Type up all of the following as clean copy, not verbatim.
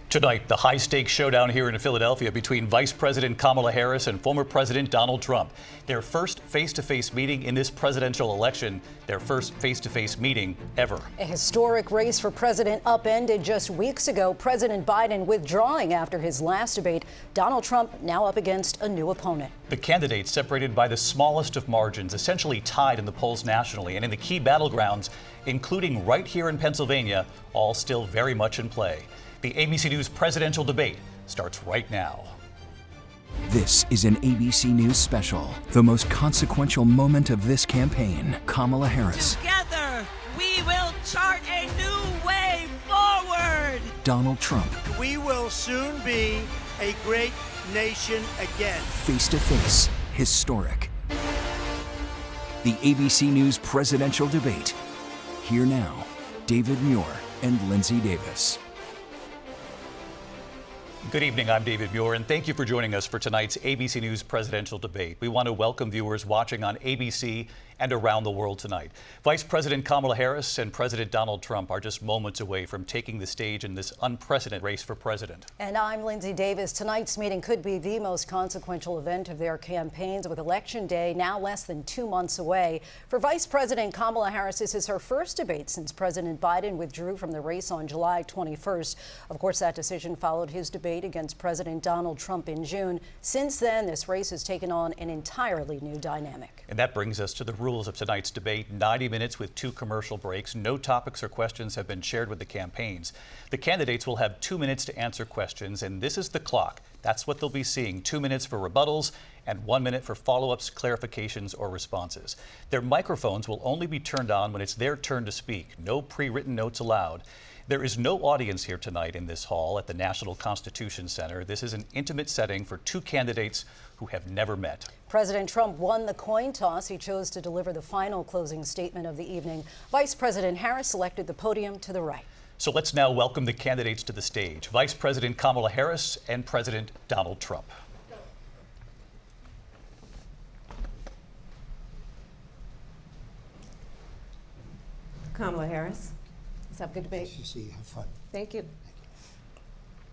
Tonight, the high-stakes showdown here in Philadelphia between Vice President Kamala Harris and former President Donald Trump. Their first face-to-face meeting in this presidential election, their first face-to-face meeting ever. A historic race for president upended just weeks ago. President Biden withdrawing after his last debate. Donald Trump now up against a new opponent. The candidates separated by the smallest of margins, essentially tied in the polls nationally and in the key battlegrounds, including right here in Pennsylvania, all still very much in play. The ABC News presidential debate starts right now. This is an ABC News special. The most consequential moment of this campaign. Kamala Harris. Together, we will chart a new way forward. Donald Trump. We will soon be a great nation again. Face to face. Historic. The ABC News presidential debate. Here now, David Muir and Lindsay Davis. Good evening, I'm David Muir, and thank you for joining us for tonight's ABC News presidential debate. We want to welcome viewers watching on ABC and around the world tonight. Vice President Kamala Harris and President Donald Trump are just moments away from taking the stage in this unprecedented race for president. And I'm Lindsay Davis. Tonight's meeting could be the most consequential event of their campaigns, with Election Day now less than 2 months away. For Vice President Kamala Harris, this is her first debate since President Biden withdrew from the race on July 21st. Of course, that decision followed his debate against President Donald Trump in June. Since then, this race has taken on an entirely new dynamic. And that brings us to the rules of tonight's debate. 90 minutes with 2 commercial breaks. No topics or questions have been shared with the campaigns. The candidates will have 2 minutes to answer questions, and this is the clock. That's what they'll be seeing. 2 minutes for rebuttals and 1 minute for follow-ups, clarifications, or responses. Their microphones will only be turned on when it's their turn to speak. No pre-written notes allowed. There is no audience here tonight in this hall at the National Constitution Center. This is an intimate setting for 2 candidates who have never met. President Trump won the coin toss. He chose to deliver the final closing statement of the evening. Vice President Harris selected the podium to the right. So let's now welcome the candidates to the stage. Vice President Kamala Harris and President Donald Trump. Kamala Harris. Let's have a good debate. Nice to see you. Have fun. Thank you.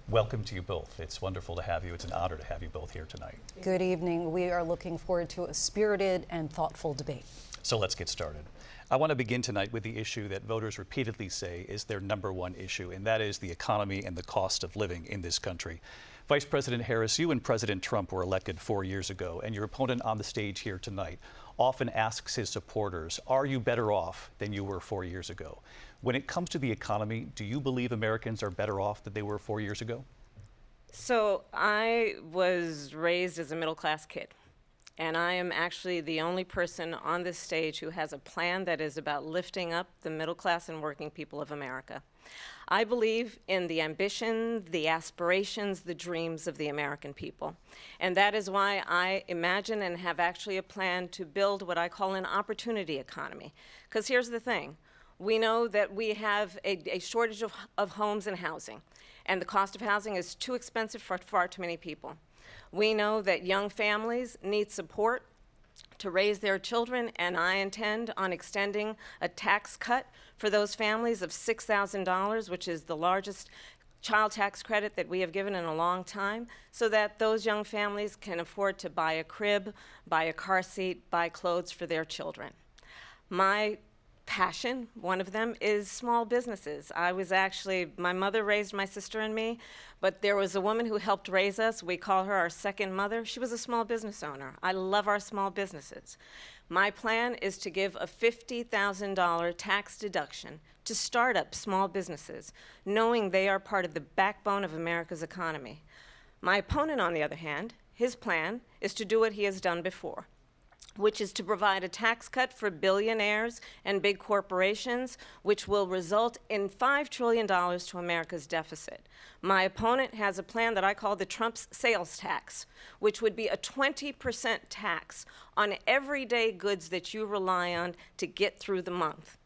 Welcome to you both. It's wonderful to have you. It's an honor to have you both here tonight. Good evening. We are looking forward to a spirited and thoughtful debate. So let's get started. I want to begin tonight with the issue that voters repeatedly say is their #1 issue, and that is the economy and the cost of living in this country. Vice President Harris, you and President Trump were elected 4 years ago, and your opponent on the stage here tonight often asks his supporters, are you better off than you were 4 years ago? When it comes to the economy, do you believe Americans are better off than they were 4 years ago? So I was raised as a middle-class kid, and I am actually the only person on this stage who has a plan that is about lifting up the middle class and working people of America. I believe in the ambition, the aspirations, the dreams of the American people. And that is why I imagine and have actually a plan to build what I call an opportunity economy. Because here's the thing. We know that we have a shortage of homes and housing, and the cost of housing is too expensive for far too many people. We know that young families need support to raise their children, and I intend on extending a tax cut for those families of $6,000, which is the largest child tax credit that we have given in a long time, so that those young families can afford to buy a crib, buy a car seat, buy clothes for their children. My passion, one of them, is small businesses. My mother raised my sister and me, but there was a woman who helped raise us. We call her our second mother. She was a small business owner. I love our small businesses. My plan is to give a $50,000 tax deduction to start up small businesses, knowing they are part of the backbone of America's economy. My opponent, on the other hand, his plan is to do what he has done before, which is to provide a tax cut for billionaires and big corporations, which will result in $5 trillion to America's deficit. My opponent has a plan that I call the Trump's sales tax, which would be a 20% tax on everyday goods that you rely on to get through the month.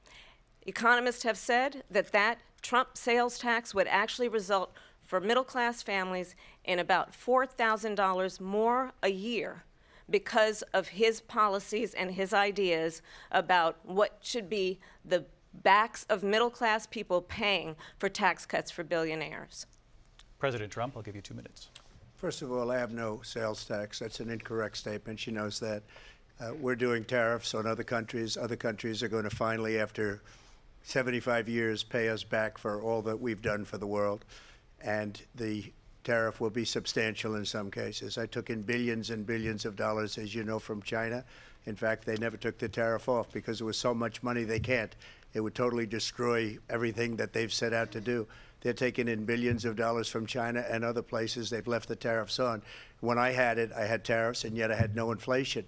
Economists have said that Trump sales tax would actually result for middle-class families in about $4,000 more a year because of his policies and his ideas about what should be the backs of middle-class people paying for tax cuts for billionaires. President Trump, I'll give you 2 minutes. First of all, I have no sales tax. That's an incorrect statement. She knows that. We're doing tariffs on other countries. Other countries are going to finally, after 75 years, pay us back for all that we've done for the world. And the tariff will be substantial in some cases. I took in billions and billions of dollars, as you know, from China. In fact, they never took the tariff off because there was so much money they can't. It would totally destroy everything that they've set out to do. They're taking in billions of dollars from China and other places. They've left the tariffs on. When I had tariffs, and yet I had no inflation.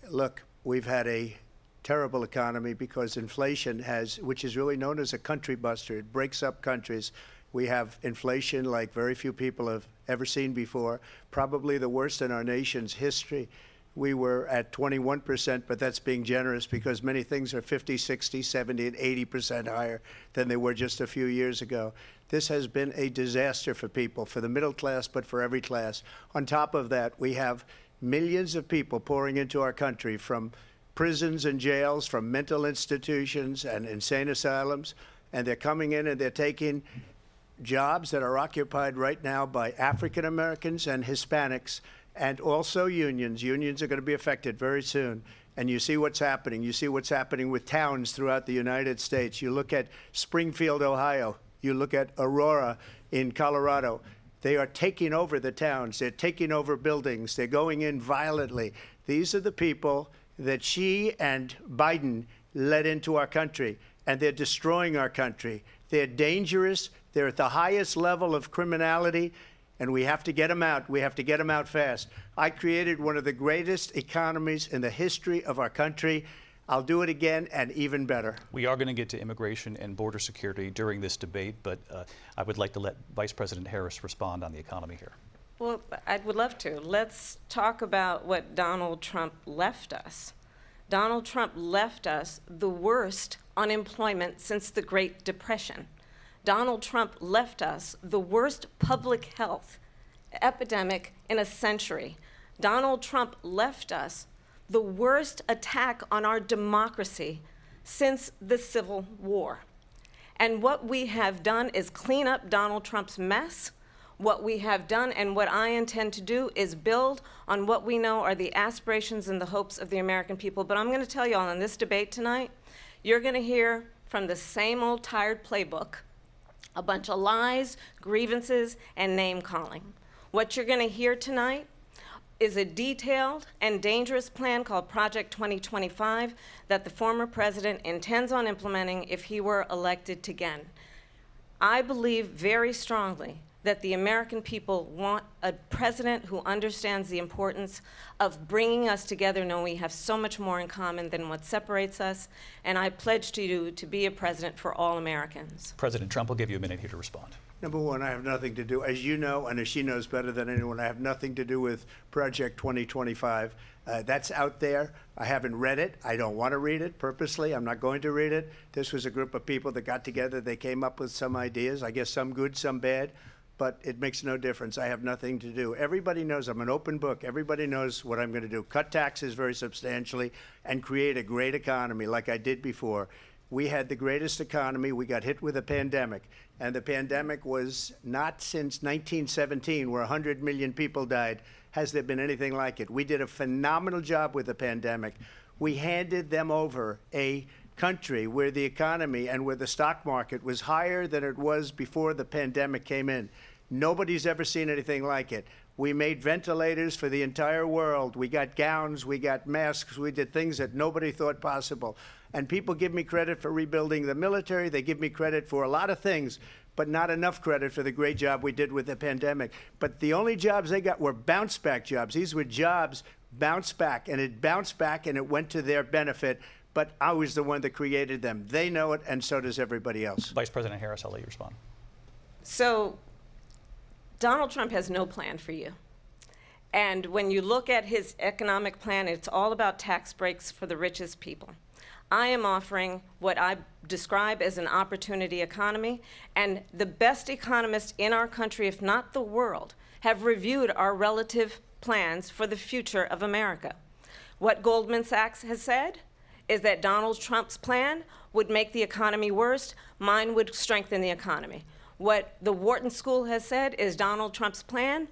Look, we've had a terrible economy because inflation which is really known as a country buster. It breaks up countries. We have inflation like very few people have ever seen before, probably the worst in our nation's history. We were at 21%, but that's being generous because many things are 50, 60, 70, and 80% higher than they were just a few years ago. This has been a disaster for people, for the middle class, but for every class. On top of that, we have millions of people pouring into our country from prisons and jails, from mental institutions and insane asylums, and they're coming in and they're taking jobs that are occupied right now by African Americans and Hispanics, and also unions. Unions are going to be affected very soon. And you see what's happening. You see what's happening with towns throughout the United States. You look at Springfield, Ohio. You look at Aurora in Colorado. They are taking over the towns. They're taking over buildings. They're going in violently. These are the people that Xi and Biden led into our country, and they're destroying our country. They're dangerous. They're at the highest level of criminality. And we have to get them out. We have to get them out fast. I created one of the greatest economies in the history of our country. I'll do it again and even better. We are going to get to immigration and border security during this debate, but I would like to let Vice President Harris respond on the economy here. Well, I would love to. Let's talk about what Donald Trump left us. Donald Trump left us the worst unemployment since the Great Depression. Donald Trump left us the worst public health epidemic in a century. Donald Trump left us the worst attack on our democracy since the Civil War. And what we have done is clean up Donald Trump's mess. What we have done and what I intend to do is build on what we know are the aspirations and the hopes of the American people. But I'm going to tell you all in this debate tonight, you're going to hear from the same old tired playbook, a bunch of lies, grievances, and name-calling. What you're going to hear tonight is a detailed and dangerous plan called Project 2025 that the former president intends on implementing if he were elected again. I believe very strongly that the American people want a president who understands the importance of bringing us together, knowing we have so much more in common than what separates us, and I pledge to you to be a president for all Americans. President Trump will give you a minute here to respond. Number one, I have nothing to do, as you know, and as she knows better than anyone, I have nothing to do with Project 2025. That's out there. I haven't read it. I don't want to read it purposely. I'm not going to read it. This was a group of people that got together. They came up with some ideas, I guess some good, some bad, but it makes no difference. I have nothing to do. Everybody knows I'm an open book. Everybody knows what I'm going to do. Cut taxes very substantially and create a great economy like I did before. We had the greatest economy. We got hit with a pandemic, and the pandemic was not since 1917, where 100 million people died, has there been anything like it. We did a phenomenal job with the pandemic. We handed them over a country where the economy and where the stock market was higher than it was before the pandemic came in. Nobody's ever seen anything like it. We made ventilators for the entire world. We got gowns, we got masks, we did things that nobody thought possible. And people give me credit for rebuilding the military. They give me credit for a lot of things, but not enough credit for the great job we did with the pandemic. But the only jobs they got were bounce back jobs. These were jobs bounced back, and it bounced back and it went to their benefit. But I was the one that created them. They know it, and so does everybody else. Vice President Harris, I'll let you respond. So Donald Trump has no plan for you. And when you look at his economic plan, it's all about tax breaks for the richest people. I am offering what I describe as an opportunity economy, and the best economists in our country, if not the world, have reviewed our relative plans for the future of America. What Goldman Sachs has said is that Donald Trump's plan would make the economy worse, mine would strengthen the economy. What the Wharton School has said is Donald Trump's plan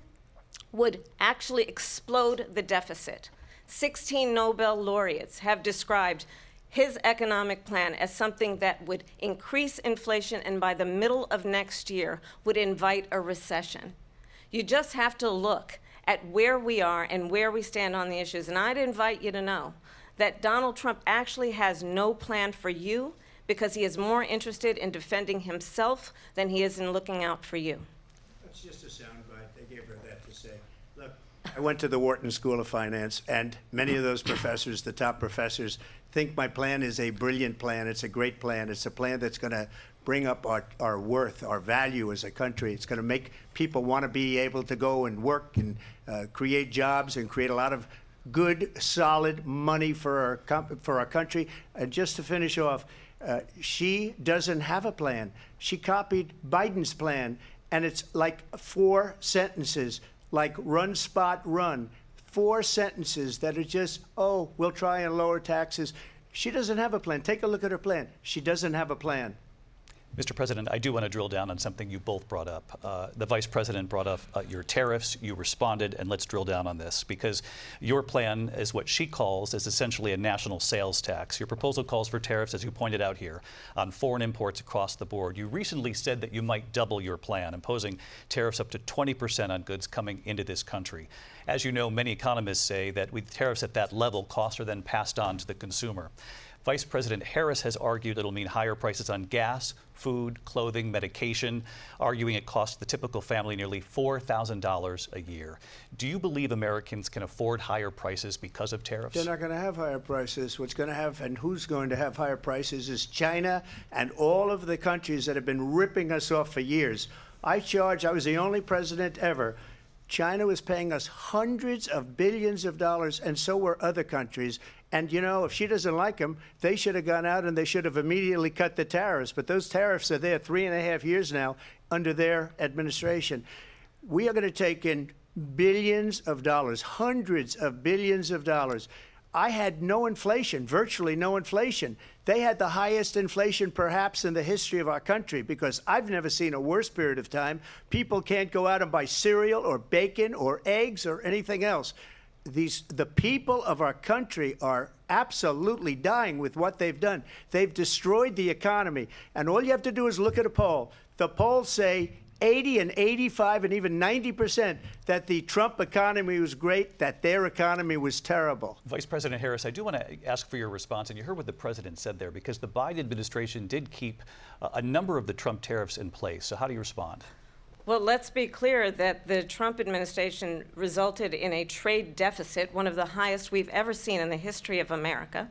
would actually explode the deficit. 16 Nobel laureates have described his economic plan as something that would increase inflation and by the middle of next year would invite a recession. You just have to look at where we are and where we stand on the issues. And I'd invite you to know that Donald Trump actually has no plan for you because he is more interested in defending himself than he is in looking out for you. That's just a soundbite. They gave her that to say. Look, I went to the Wharton School of Finance, and many of those professors, the top professors, think my plan is a brilliant plan. It's a great plan. It's a plan that's going to bring up our worth, our value as a country. It's going to make people want to be able to go and work and create jobs and create a lot of good, solid money for our country. And just to finish off, she doesn't have a plan. She copied Biden's plan, and it's like 4 sentences, like run, spot, run. 4 sentences that are just, oh, we'll try and lower taxes. She doesn't have a plan. Take a look at her plan. She doesn't have a plan. Mr. President, I do want to drill down on something you both brought up. The Vice President brought up your tariffs. You responded, and let's drill down on this because your plan is what she calls is essentially a national sales tax. Your proposal calls for tariffs, as you pointed out here, on foreign imports across the board. You recently said that you might double your plan, imposing tariffs up to 20% on goods coming into this country. As you know, many economists say that with tariffs at that level, costs are then passed on to the consumer. Vice President Harris has argued it'll mean higher prices on gas, food, clothing, medication, arguing it costs the typical family nearly $4,000 a year. Do you believe Americans can afford higher prices because of tariffs? They're not going to have higher prices. What's going to have and who's going to have higher prices is China and all of the countries that have been ripping us off for years. I was the only president ever. China was paying us hundreds of billions of dollars, and so were other countries. And, you know, if she doesn't like them, they should have gone out and they should have immediately cut the tariffs. But those tariffs are there 3.5 years now under their administration. We are going to take in billions of dollars, hundreds of billions of dollars. I had no inflation, virtually no inflation. They had the highest inflation perhaps in the history of our country because I've never seen a worse period of time. People can't go out and buy cereal or bacon or eggs or anything else. The people of our country are absolutely dying with what they've done. They've destroyed the economy. And all you have to do is look at a poll. The polls say 80 and 85 and even 90% that the Trump economy was great, that their economy was terrible. Vice President Harris, I do want to ask for your response, and you heard what the president said there, because the Biden administration did keep a number of the Trump tariffs in place. So how do you respond? Well, let's be clear that the Trump administration resulted in a trade deficit, one of the highest we've ever seen in the history of America.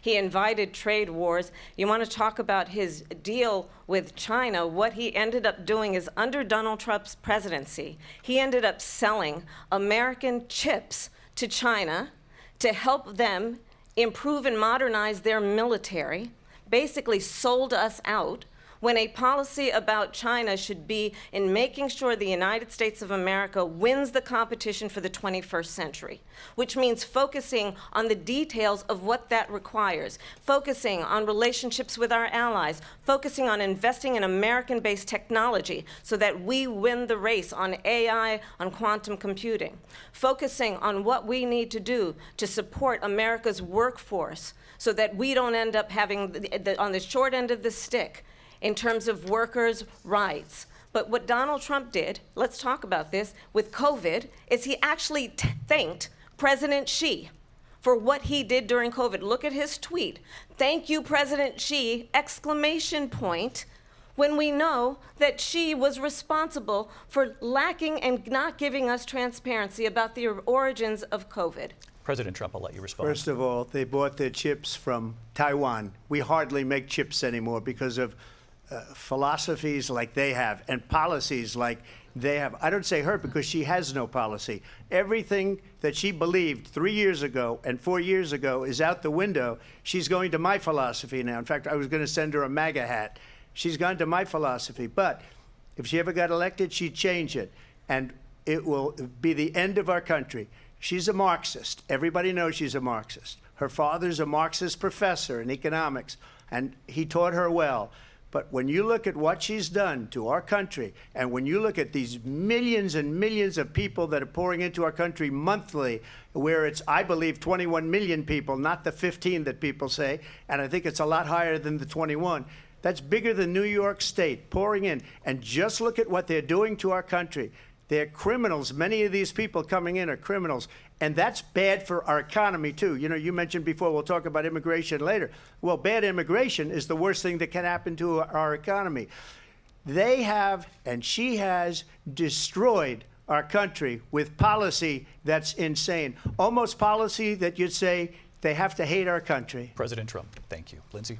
He invited trade wars. You want to talk about his deal with China? What he ended up doing is under Donald Trump's presidency, he ended up selling American chips to China to help them improve and modernize their military, basically sold us out, when a policy about China should be in making sure the United States of America wins the competition for the 21st century, which means focusing on the details of what that requires, focusing on relationships with our allies, focusing on investing in American-based technology so that we win the race on AI, on quantum computing, focusing on what we need to do to support America's workforce so that we don't end up having on the short end of the stick in terms of workers' rights. But what Donald Trump did, let's talk about this, with COVID, is he actually thanked President Xi for what he did during COVID. Look at his tweet. Thank you, President Xi, exclamation point, when we know that Xi was responsible for lacking and not giving us transparency about the origins of COVID. President Trump, I'll let you respond. First of all, they bought their chips from Taiwan. We hardly make chips anymore because of philosophies like they have and policies like they have. I don't say her because she has no policy. Everything that she believed 3 years ago and 4 years ago is out the window. She's going to my philosophy now. In fact, I was going to send her a MAGA hat. She's gone to my philosophy. But if she ever got elected, she'd change it. And it will be the end of our country. She's a Marxist. Everybody knows she's a Marxist. Her father's a Marxist professor in economics, and he taught her well. But when you look at what she's done to our country, and when you look at these millions and millions of people that are pouring into our country monthly, where it's, I believe, 21 million people, not the 15 that people say, and I think it's a lot higher than the 21. That's bigger than New York State pouring in. And just look at what they're doing to our country. They're criminals. Many of these people coming in are criminals. And that's bad for our economy, too. You know, you mentioned before, we'll talk about immigration later. Well, bad immigration is the worst thing that can happen to our economy. They have, and she has, destroyed our country with policy that's insane. Almost policy that you'd say they have to hate our country. President Trump, thank you. Lindsay?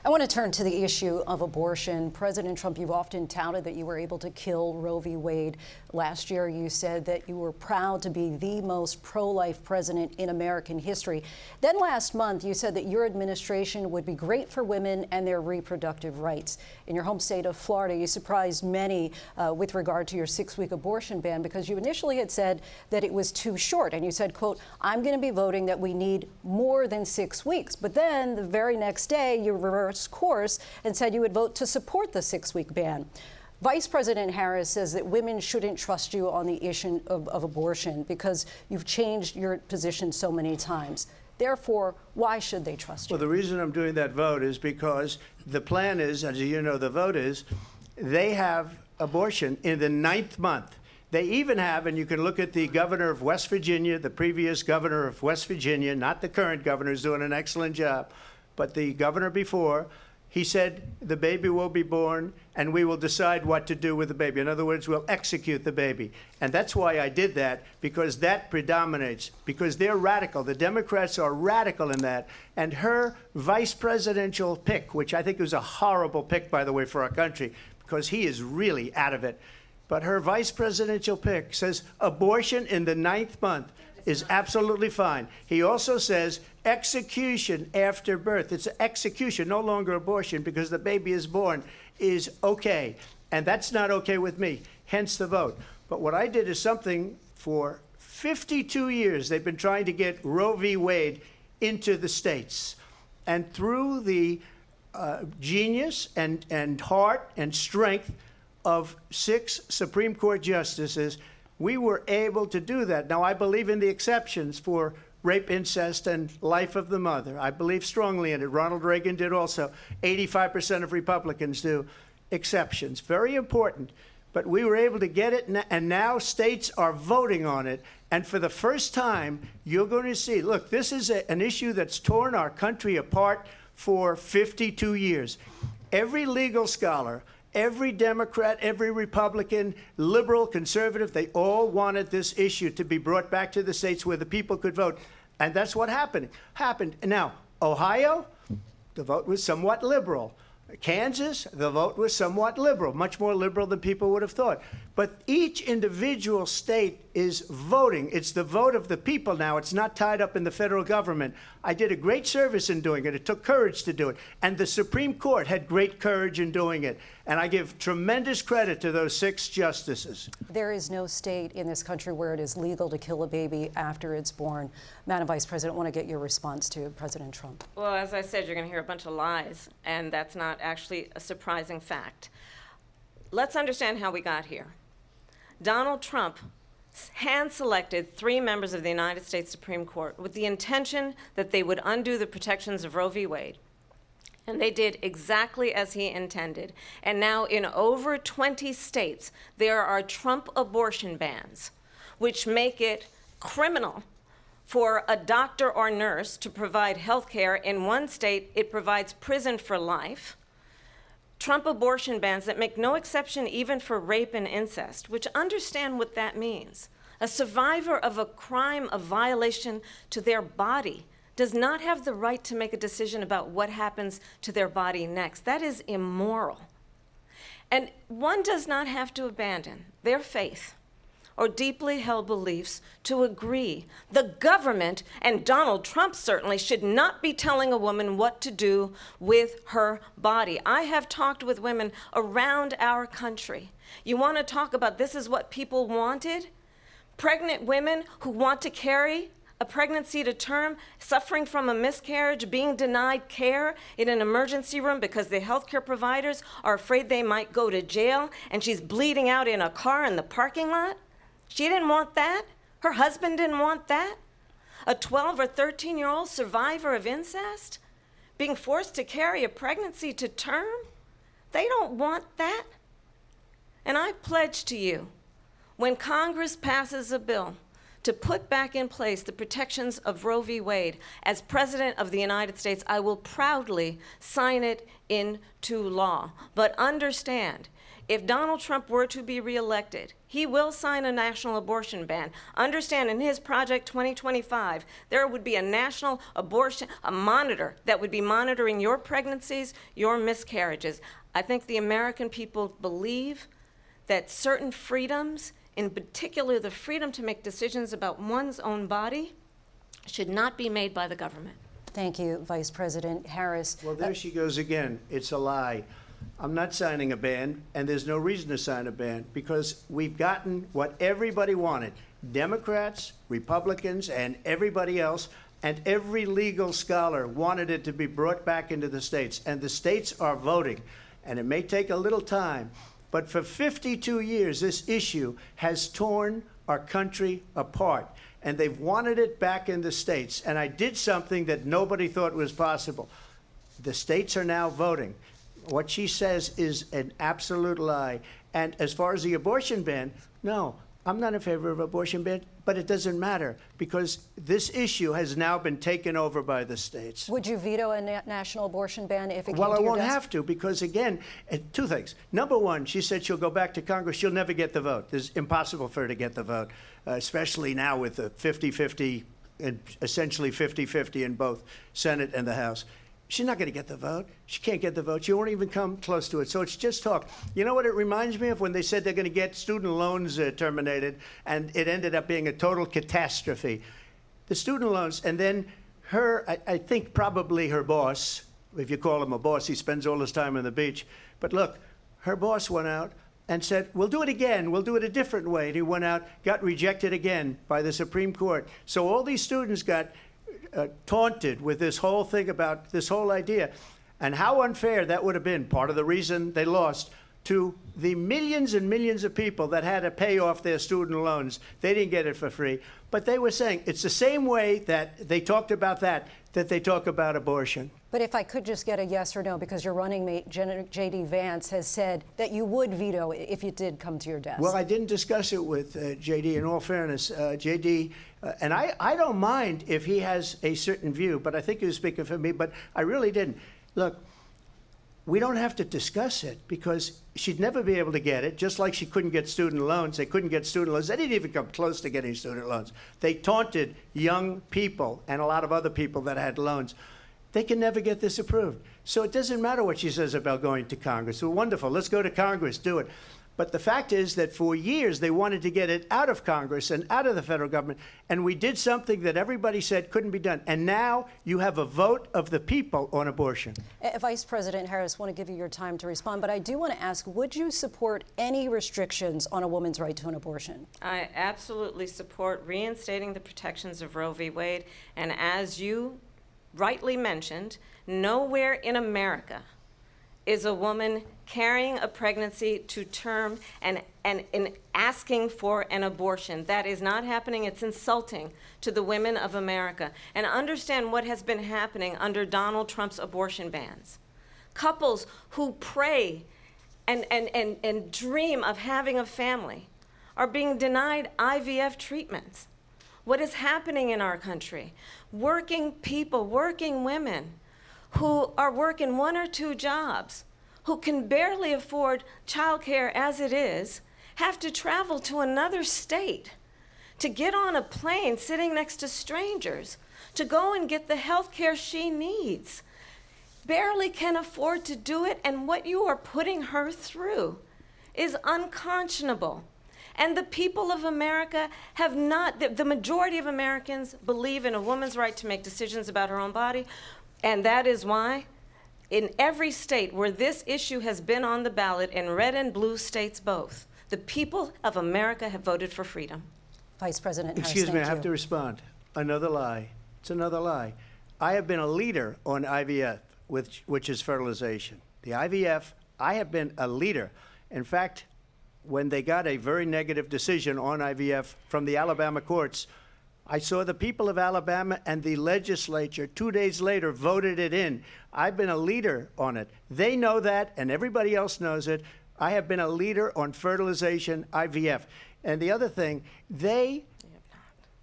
I want to turn to the issue of abortion. President Trump, you've often touted that you were able to kill Roe v. Wade. Last year, you said that you were proud to be the most pro-life president in American history. Then last month, you said that your administration would be great for women and their reproductive rights. In your home state of Florida, you surprised many with regard to your 6-week abortion ban, because you initially had said that it was too short. And you said, quote, I'm going to be voting that we need more than 6 weeks. But then the very next day, you reversed course and said you would vote to support the 6-week ban. Vice President Harris says that women shouldn't trust you on the issue of abortion because you've changed your position so many times. Therefore, why should they trust you? Well, the reason I'm doing that vote is because the plan is, as you know, the vote is, they have abortion in the 9th month. They even have, and you can look at the governor of West Virginia, the previous governor of West Virginia, not the current governor, who's doing an excellent job, but the governor before, he said the baby will be born and we will decide what to do with the baby. In other words, we'll execute the baby. And that's why I did that, because that predominates, because they're radical. The Democrats are radical in that. And her vice presidential pick, which I think was a horrible pick, by the way, for our country, because he is really out of it. But her vice presidential pick says abortion in the 9th month is absolutely fine. He also says execution after birth. It's execution, no longer abortion, because the baby is born, is okay. And that's not okay with me, hence the vote. But what I did is something for 52 years. They've been trying to get Roe v. Wade into the states. And through the genius and heart and strength of 6 Supreme Court justices, we were able to do that. Now, I believe in the exceptions for rape, incest, and life of the mother. I believe strongly in it. Ronald Reagan did also. 85% of Republicans do. Exceptions. Very important. But we were able to get it, and now states are voting on it. And for the first time, you're going to see, look, this is an issue that's torn our country apart for 52 years. Every legal scholar, every Democrat, every Republican, liberal, conservative, they all wanted this issue to be brought back to the states where the people could vote. And that's what happened. Now, Ohio, the vote was somewhat liberal. Kansas, the vote was somewhat liberal, much more liberal than people would have thought. But each individual state is voting. It's the vote of the people now. It's not tied up in the federal government. I did a great service in doing it. It took courage to do it. And the Supreme Court had great courage in doing it. And I give tremendous credit to those 6 justices. There is no state in this country where it is legal to kill a baby after it's born. Madam Vice President, I want to get your response to President Trump. Well, as I said, you're going to hear a bunch of lies, and that's not actually a surprising fact. Let's understand how we got here. Donald Trump hand-selected 3 members of the United States Supreme Court with the intention that they would undo the protections of Roe v. Wade. And they did exactly as he intended. And now in over 20 states, there are Trump abortion bans, which make it criminal for a doctor or nurse to provide health care. In one state, it provides prison for life. Trump abortion bans that make no exception even for rape and incest, which understand what that means. A survivor of a crime, a violation to their body, does not have the right to make a decision about what happens to their body next. That is immoral. And one does not have to abandon their faith or deeply held beliefs to agree. The government, and Donald Trump certainly, should not be telling a woman what to do with her body. I have talked with women around our country. You want to talk about this is what people wanted? Pregnant women who want to carry a pregnancy to term, suffering from a miscarriage, being denied care in an emergency room because the healthcare providers are afraid they might go to jail, and she's bleeding out in a car in the parking lot? She didn't want that. Her husband didn't want that. A 12 or 13-year-old survivor of incest being forced to carry a pregnancy to term? They don't want that. And I pledge to you, when Congress passes a bill to put back in place the protections of Roe v. Wade, as President of the United States, I will proudly sign it into law. But understand, if Donald Trump were to be reelected, he will sign a national abortion ban. Understand, in his Project 2025, there would be a national abortion, a monitor that would be monitoring your pregnancies, your miscarriages. I think the American people believe that certain freedoms, in particular the freedom to make decisions about one's own body, should not be made by the government. Thank you, Vice President Harris. Well, there she goes again. It's a lie. I'm not signing a ban, and there's no reason to sign a ban because we've gotten what everybody wanted. Democrats, Republicans, and everybody else, and every legal scholar wanted it to be brought back into the states, and the states are voting. And it may take a little time, but for 52 years, this issue has torn our country apart, and they've wanted it back in the states. And I did something that nobody thought was possible. The states are now voting. What she says is an absolute lie. And as far as the abortion ban, no, I'm not in favor of abortion ban, but it doesn't matter because this issue has now been taken over by the states. Would you veto a national abortion ban if it came to your Well, I won't desk? have to because, again, two things. Number one, she said she'll go back to Congress. She'll never get the vote. It's impossible for her to get the vote, especially now with the 50-50, and essentially 50-50 in both Senate and the House. She's not going to get the vote. She can't get the vote. She won't even come close to it. So it's just talk. You know what it reminds me of? When they said they're going to get student loans terminated, and it ended up being a total catastrophe. The student loans, and then I think probably her boss, if you call him a boss, he spends all his time on the beach. But look, her boss went out and said, we'll do it again. We'll do it a different way. And he went out, got rejected again by the Supreme Court. So all these students got taunted with this whole thing about this whole idea. And how unfair that would have been, part of the reason they lost, to the millions and millions of people that had to pay off their student loans. They didn't get it for free. But they were saying it's the same way that they talked about that they talk about abortion. But if I could just get a yes or no, because your running mate, J.D. Vance, has said that you would veto it if it did come to your desk. Well, I didn't discuss it with J.D. In all fairness, J.D., and I don't mind if he has a certain view, but I think he was speaking for me, but I really didn't. Look, we don't have to discuss it because she'd never be able to get it, just like she couldn't get student loans. They couldn't get student loans. They didn't even come close to getting student loans. They taunted young people and a lot of other people that had loans. They can never get this approved. So it doesn't matter what she says about going to Congress. Well, wonderful. Let's go to Congress, do it. But the fact is that for years they wanted to get it out of Congress and out of the federal government, and we did something that everybody said couldn't be done. And now you have a vote of the people on abortion. Vice President Harris, I want to give you your time to respond, but I do want to ask, would you support any restrictions on a woman's right to an abortion? I absolutely support reinstating the protections of Roe v. Wade. And as you rightly mentioned, nowhere in America is a woman carrying a pregnancy to term and asking for an abortion. That is not happening. It's insulting to the women of America. And understand what has been happening under Donald Trump's abortion bans. Couples who pray and dream of having a family are being denied IVF treatments. What is happening in our country? Working people, working women, who are working 1 or 2 jobs, who can barely afford childcare as it is, have to travel to another state to get on a plane sitting next to strangers to go and get the health care she needs. Barely can afford to do it, and what you are putting her through is unconscionable. And the people of America have not, the majority of Americans believe in a woman's right to make decisions about her own body. And that is why in every state where this issue has been on the ballot, in red and blue states both, the people of America have voted for freedom. Vice President Harris, Excuse me, I thank have you. to respond. Another lie. It's another lie. I have been a leader on IVF, which is fertilization. The IVF, I have been a leader. In fact, when they got a very negative decision on IVF from the Alabama courts, I saw the people of Alabama and the legislature 2 days later voted it in. I've been a leader on it. They know that, and everybody else knows it. I have been a leader on fertilization, IVF. And the other thing,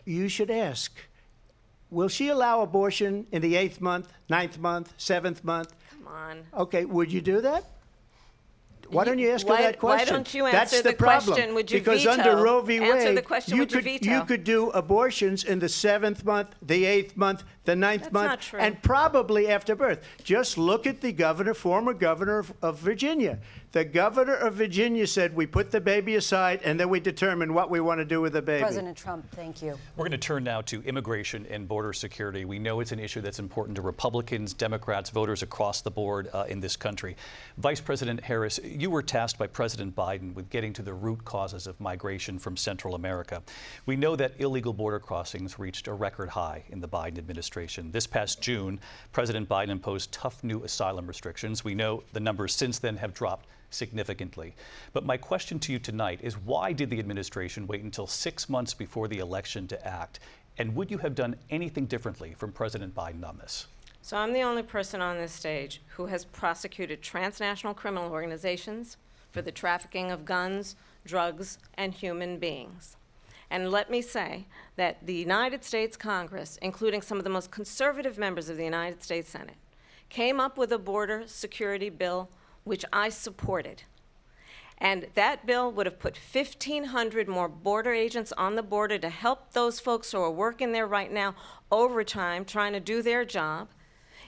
you should ask, will she allow abortion in the 8th month, 9th month, 7th month? Come on. Okay, would you do that? Why don't you ask her that question? Why don't you That's answer the the problem. question? Would you because veto? under Roe v. Answer Wade, the question, would you veto? you could do abortions in the 7th month, the 8th month, the 9th That's month, not true. and probably after birth. Just look at the governor, former governor of Virginia. The governor of Virginia said we put the baby aside and then we determine what we want to do with the baby. President Trump, thank you. We're going to turn now to immigration and border security. We know it's an issue that's important to Republicans, Democrats, voters across the board in this country. Vice President Harris, you were tasked by President Biden with getting to the root causes of migration from Central America. We know that illegal border crossings reached a record high in the Biden administration. This past June, President Biden imposed tough new asylum restrictions. We know the numbers since then have dropped significantly. But my question to you tonight is, why did the administration wait until 6 months before the election to act? And would you have done anything differently from President Biden on this? So I'm the only person on this stage who has prosecuted transnational criminal organizations for the trafficking of guns, drugs, and human beings. And let me say that the United States Congress, including some of the most conservative members of the United States Senate, came up with a border security bill which I supported. And that bill would have put 1,500 more border agents on the border to help those folks who are working there right now overtime, trying to do their job.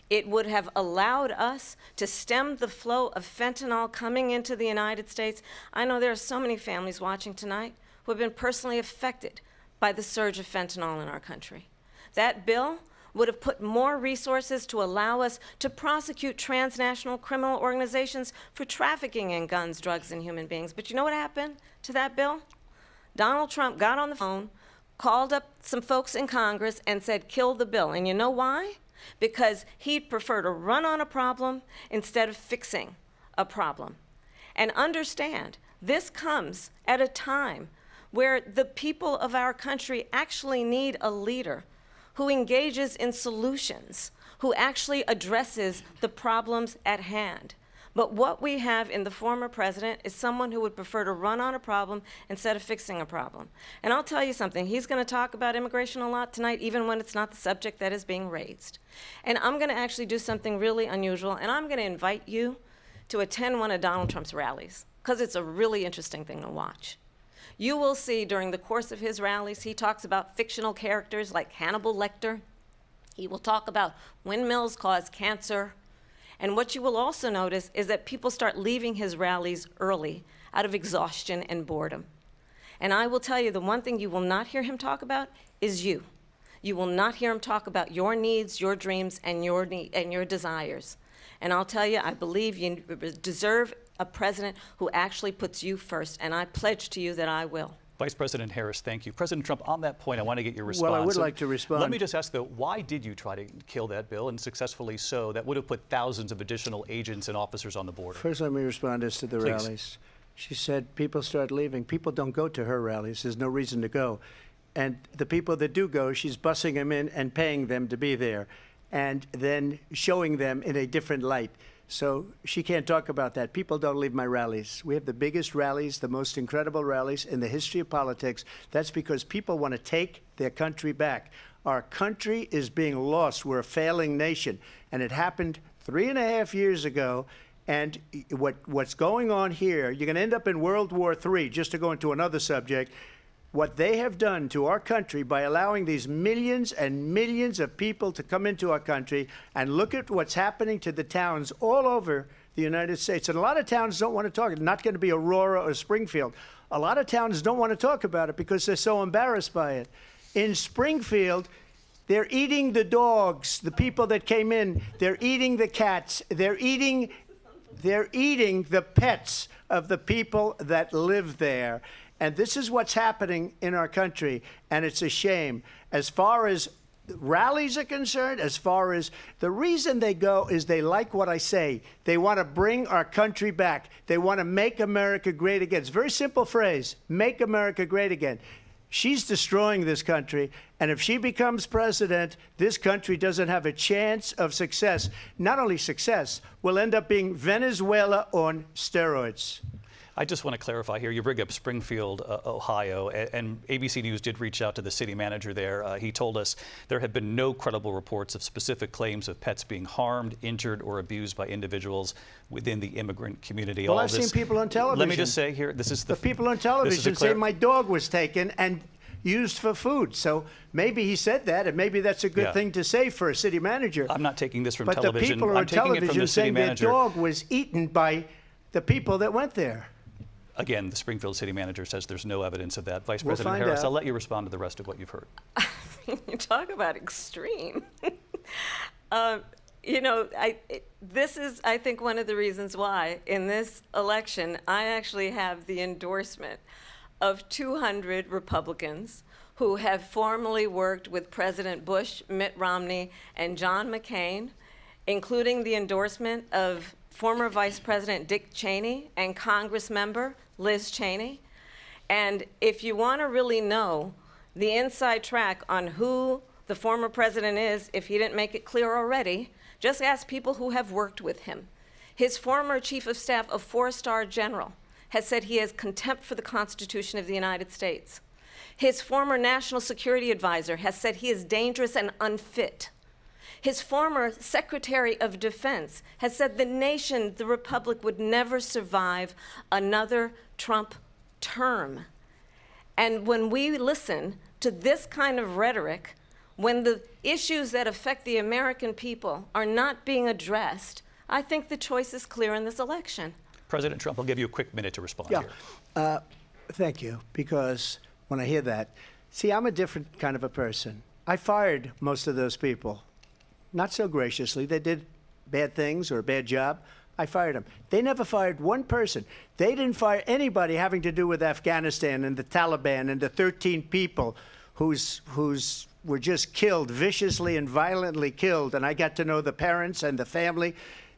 It would have allowed us to stem the flow of fentanyl coming into the United States. I know there are so many families watching tonight who have been personally affected by the surge of fentanyl in our country. That bill would have put more resources to allow us to prosecute transnational criminal organizations for trafficking in guns, drugs, and human beings. But you know what happened to that bill? Donald Trump got on the phone, called up some folks in Congress, and said, kill the bill. And you know why? Because he'd prefer to run on a problem instead of fixing a problem. And understand, this comes at a time where the people of our country actually need a leader who engages in solutions, who actually addresses the problems at hand. But what we have in the former president is someone who would prefer to run on a problem instead of fixing a problem. And I'll tell you something, he's going to talk about immigration a lot tonight, even when it's not the subject that is being raised. And I'm going to actually do something really unusual, and I'm going to invite you to attend one of Donald Trump's rallies, because it's a really interesting thing to watch. You will see during the course of his rallies, he talks about fictional characters like Hannibal Lecter. He will talk about windmills cause cancer. And what you will also notice is that people start leaving his rallies early out of exhaustion and boredom. And I will tell you, the one thing you will not hear him talk about is you. You will not hear him talk about your needs, your dreams, and your desires. And I'll tell you, I believe you deserve a president who actually puts you first, and I pledge to you that I will. Vice President Harris, thank you. President Trump, on that point, I want to get your response. Well, I would like to respond. Let me just ask, though, why did you try to kill that bill, and successfully so? That would have put thousands of additional agents and officers on the border. First, let me respond as to the Please. rallies. She said people start leaving. People don't go to her rallies. There's no reason to go. And the people that do go, she's bussing them in and paying them to be there, and then showing them in a different light. So she can't talk about that. People don't leave my rallies. We have the biggest rallies, the most incredible rallies in the history of politics. That's because people want to take their country back. Our country is being lost. We're a failing nation. And it happened 3.5 years ago. And what's going on here, you're going to end up in World War III, just to go into another subject. What they have done to our country by allowing these millions and millions of people to come into our country, and look at what's happening to the towns all over the United States. And a lot of towns don't want to talk. It's not going to be Aurora or Springfield. A lot of towns don't want to talk about it because they're so embarrassed by it. In Springfield, they're eating the dogs, the people that came in. They're eating the cats. They're eating the pets of the people that live there. And this is what's happening in our country, and it's a shame. As far as rallies are concerned, as far as the reason they go is they like what I say. They want to bring our country back. They want to make America great again. It's a very simple phrase, make America great again. She's destroying this country, and if she becomes president, this country doesn't have a chance of success. Not only success, we'll end up being Venezuela on steroids. I just want to clarify here. You bring up Springfield, Ohio, and ABC News did reach out to the city manager there. He told us there have been no credible reports of specific claims of pets being harmed, injured, or abused by individuals within the immigrant community. Well, I've seen people on television. Let me just say here, this is the people on television say my dog was taken and used for food. So maybe he said that, and maybe that's a good thing to say for a city manager. I'm not taking this from but television. The people are I'm on taking it from television the city saying their manager. dog was eaten by the people that went there. Again, the Springfield city manager says there's no evidence of that. Vice We'll President find Harris, out. I'll let you respond to the rest of what you've heard. You talk about extreme. This is, I think, one of the reasons why in this election I actually have the endorsement of 200 Republicans who have formally worked with President Bush, Mitt Romney, and John McCain, including the endorsement of former Vice President Dick Cheney and Congress member Liz Cheney. And if you want to really know the inside track on who the former president is, if he didn't make it clear already, just ask people who have worked with him. His former chief of staff, a 4-star general, has said he has contempt for the Constitution of the United States. His former national security advisor has said he is dangerous and unfit. His former Secretary of Defense has said the nation, the republic, would never survive another Trump term. And when we listen to this kind of rhetoric, when the issues that affect the American people are not being addressed, I think the choice is clear in this election. President Trump, I'll give you a quick minute to respond here. Thank you, because when I hear that, see, I'm a different kind of a person. I fired most of those people. Not so graciously. They did bad things or a bad job. I fired them. They never fired one person. They didn't fire anybody having to do with Afghanistan and the Taliban and the 13 people who's were just killed, viciously and violently killed. And I got to know the parents and the family.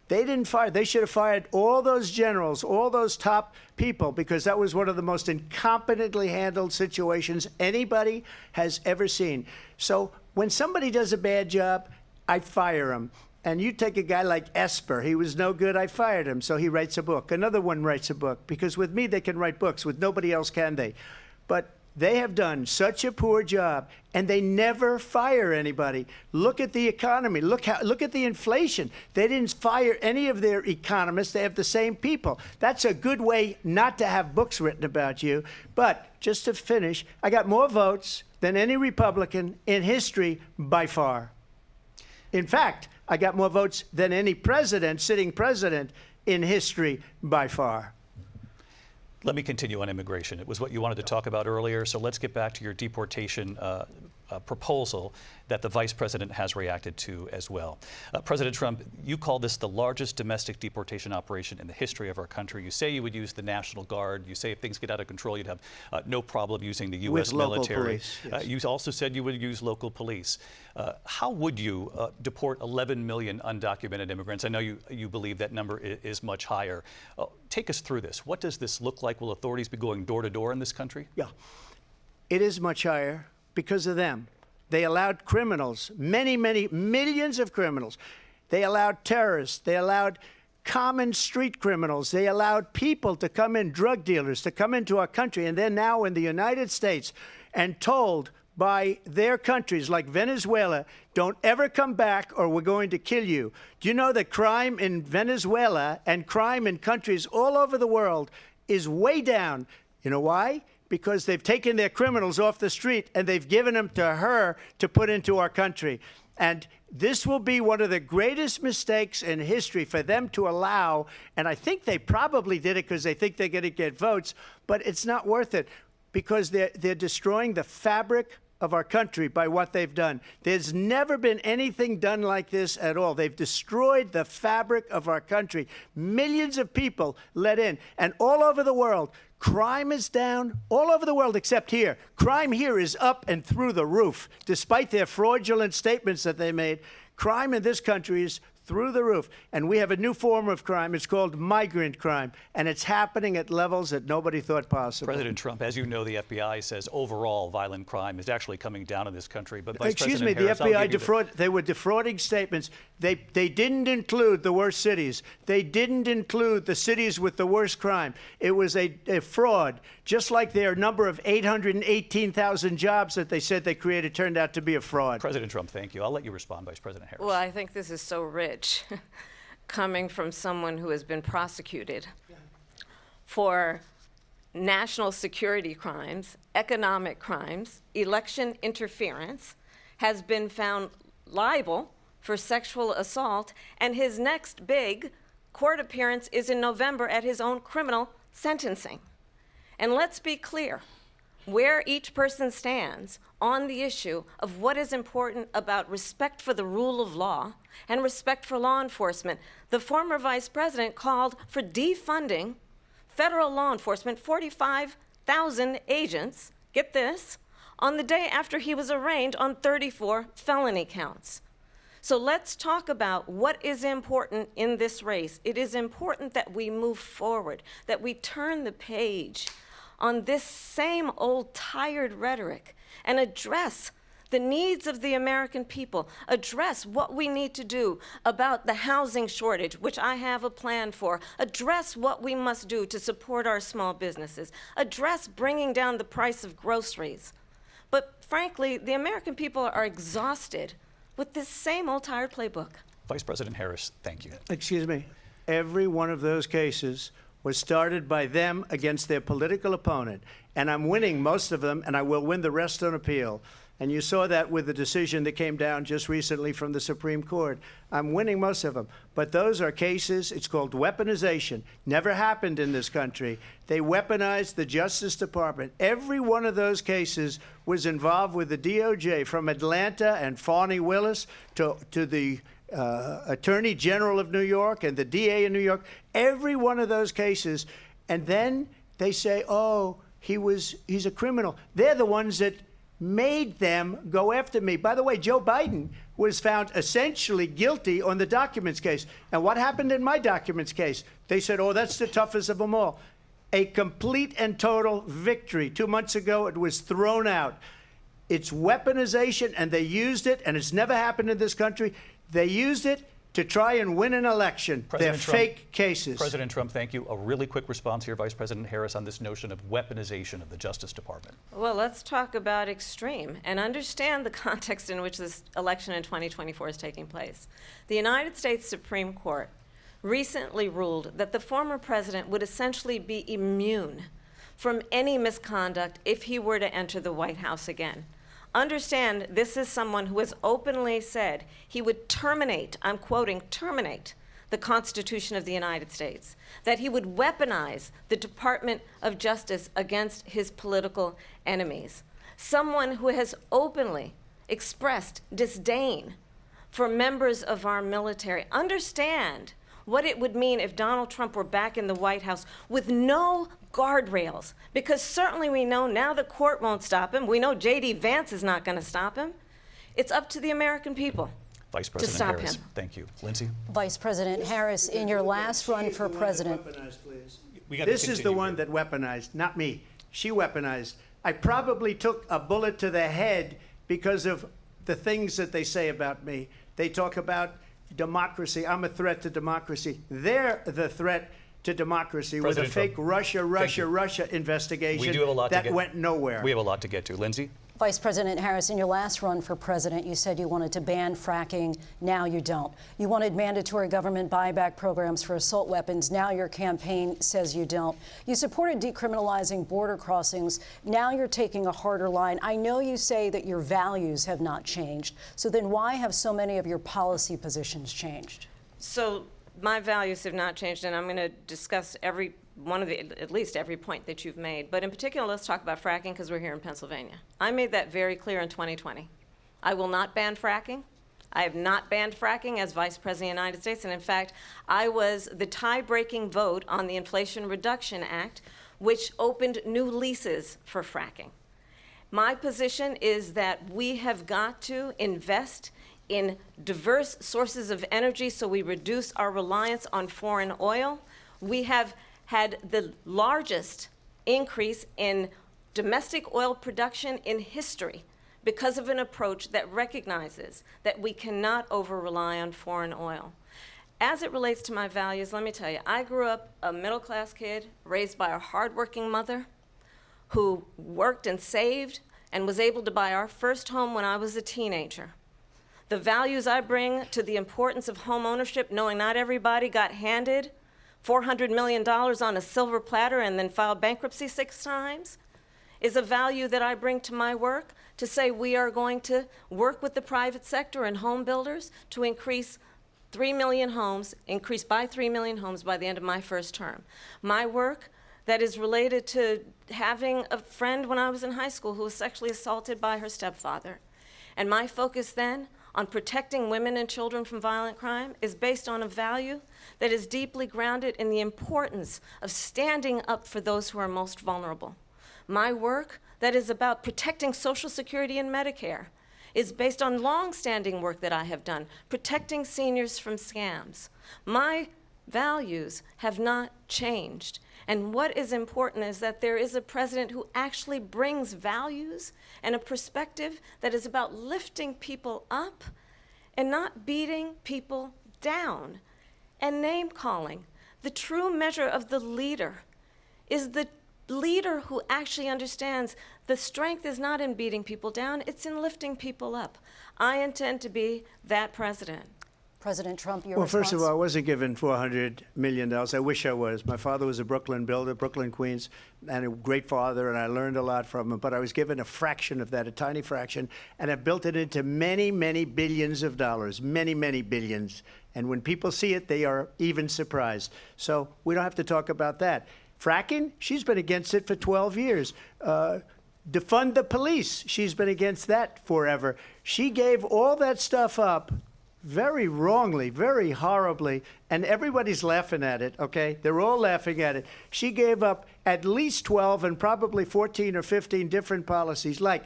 They didn't fire. They should have fired all those generals, all those top people, because that was one of the most incompetently handled situations anybody has ever seen. So when somebody does a bad job, I fire him. And you take a guy like Esper. He was no good. I fired him. So he writes a book. Another one writes a book. Because with me, they can write books. With nobody else can they. But they have done such a poor job, and they never fire anybody. Look at the economy. Look at the inflation. They didn't fire any of their economists. They have the same people. That's a good way not to have books written about you. But just to finish, I got more votes than any Republican in history by far. In fact, I got more votes than any president, sitting president, in history by far. Let me continue on immigration. It was what you wanted to talk about earlier, so let's get back to your deportation proposal that the vice president has reacted to as well. President Trump, you call this the largest domestic deportation operation in the history of our country. You say you would use the National Guard. You say if things get out of control, you'd have no problem using the U.S. military. Police, yes. You also said you would use local police. How would you deport 11 million undocumented immigrants? I know you believe that number is much higher. Take us through this. What does this look like? Will authorities be going door to door in this country? Yeah, it is much higher because of them. They allowed criminals, many millions of criminals. They allowed terrorists. They allowed common street criminals. They allowed people to come in, drug dealers, to come into our country. And they're now in the United States and told by their countries like Venezuela, don't ever come back or we're going to kill you. Do you know that crime in Venezuela and crime in countries all over the world is way down? You know why? Because they've taken their criminals off the street and they've given them to her to put into our country. And this will be one of the greatest mistakes in history for them to allow. And I think they probably did it because they think they're going to get votes, but it's not worth it because they're destroying the fabric of our country by what they've done. There's never been anything done like this at all. They've destroyed the fabric of our country. Millions of people let in, and all over the world, Crime is down all over the world except here. Crime here is up and through the roof. Despite their fraudulent statements that they made, crime in this country is through the roof. And we have a new form of crime. It's called migrant crime. And it's happening at levels that nobody thought possible. President Trump, as you know, the FBI says overall violent crime is actually coming down in this country. But Vice Excuse me, President the Harris, FBI they were defrauding statements. They didn't include the worst cities. They didn't include the cities with the worst crime. It was a fraud. Just like their number of 818,000 jobs that they said they created turned out to be a fraud. President Trump, thank you. I'll let you respond, Vice President Harris. Well, I think this is so rich coming from someone who has been prosecuted for national security crimes, economic crimes, election interference, has been found liable for sexual assault, and his next big court appearance is in November at his own criminal sentencing. And let's be clear where each person stands on the issue of what is important about respect for the rule of law and respect for law enforcement. The former vice president called for defunding federal law enforcement, 45,000 agents, get this, on the day after he was arraigned on 34 felony counts. So let's talk about what is important in this race. It is important that we move forward, that we turn the page on this same old tired rhetoric and address the needs of the American people, address what we need to do about the housing shortage, which I have a plan for, address what we must do to support our small businesses, address bringing down the price of groceries. But frankly, the American people are exhausted with this same old tired playbook. Vice President Harris, thank you. Excuse me. Every one of those cases was started by them against their political opponent. And I'm winning most of them, and I will win the rest on appeal. And you saw that with the decision that came down just recently from the Supreme Court. I'm winning most of them. But those are cases, it's called weaponization. Never happened in this country. They weaponized the Justice Department. Every one of those cases was involved with the DOJ, from Atlanta and Fani Willis to the Attorney General of New York and the DA in New York. Every one of those cases. And then they say, oh, he's a criminal. They're the ones that made them go after me. By the way, Joe Biden was found essentially guilty on the documents case. And what happened in my documents case? They said, oh, that's the toughest of them all. A complete and total victory. 2 months ago, it was thrown out. It's weaponization, and they used it, and it's never happened in this country. They used it to try and win an election. They're fake cases. President Trump, thank you. A really quick response here, Vice President Harris, on this notion of weaponization of the Justice Department. Well, let's talk about extreme and understand the context in which this election in 2024 is taking place. The United States Supreme Court recently ruled that the former president would essentially be immune from any misconduct if he were to enter the White House again. Understand, this is someone who has openly said he would terminate, I'm quoting, terminate the Constitution of the United States, that he would weaponize the Department of Justice against his political enemies. Someone who has openly expressed disdain for members of our military. Understand what it would mean if Donald Trump were back in the White House with no guardrails, because certainly we know now the court won't stop him. We know J.D. Vance is not going to stop him. It's up to the American people Vice President to stop Harris, him. Thank you. Lindsay? Vice President Harris, in your last run for president. This is the one that weaponized, not me. She weaponized. I probably took a bullet to the head because of the things that they say about me. They talk about democracy. I'm a threat to democracy. They're the threat to democracy with a fake Russia investigation We do have a lot that went nowhere. We have a lot to get to. Lindsay? Vice President Harris, in your last run for president, you said you wanted to ban fracking. Now you don't. You wanted mandatory government buyback programs for assault weapons. Now your campaign says you don't. You supported decriminalizing border crossings. Now you're taking a harder line. I know you say that your values have not changed. So then why have so many of your policy positions changed? So my values have not changed, and I'm going to discuss every one of the, at least every point that you've made. But in particular, let's talk about fracking, because we're here in Pennsylvania. I made that very clear in 2020. I will not ban fracking. I have not banned fracking as Vice President of the United States. And in fact, I was the tie-breaking vote on the Inflation Reduction Act, which opened new leases for fracking. My position is that we have got to invest in diverse sources of energy so we reduce our reliance on foreign oil. We have had the largest increase in domestic oil production in history because of an approach that recognizes that we cannot over-rely on foreign oil. As it relates to my values, let me tell you, I grew up a middle-class kid raised by a hardworking mother who worked and saved and was able to buy our first home when I was a teenager. The values I bring to the importance of home ownership, knowing not everybody got handed $400 million on a silver platter and then filed bankruptcy 6 times, is a value that I bring to my work to say we are going to work with the private sector and home builders to increase 3 million homes, increase by 3 million homes by the end of my first term. My work that is related to having a friend when I was in high school who was sexually assaulted by her stepfather. And my focus then on protecting women and children from violent crime is based on a value that is deeply grounded in the importance of standing up for those who are most vulnerable. My work that is about protecting Social Security and Medicare is based on long-standing work that I have done, protecting seniors from scams. My values have not changed. And what is important is that there is a president who actually brings values and a perspective that is about lifting people up and not beating people down and name-calling. The true measure of the leader is the leader who actually understands the strength is not in beating people down, it's in lifting people up. I intend to be that president. President Trump, your Well, response? first of all, I wasn't given $400 million. I wish I was. My father was a Brooklyn builder, Brooklyn, Queens, and a great father, and I learned a lot from him. But I was given a fraction of that, a tiny fraction, and I built it into many, many billions of dollars, many, many billions. And when people see it, they are even surprised. So we don't have to talk about that. Fracking, she's been against it for 12 years. Defund the police, she's been against that forever. She gave all that stuff up very wrongly, very horribly, and everybody's laughing at it, okay? They're all laughing at it. She gave up at least 12 and probably 14 or 15 different policies. Like,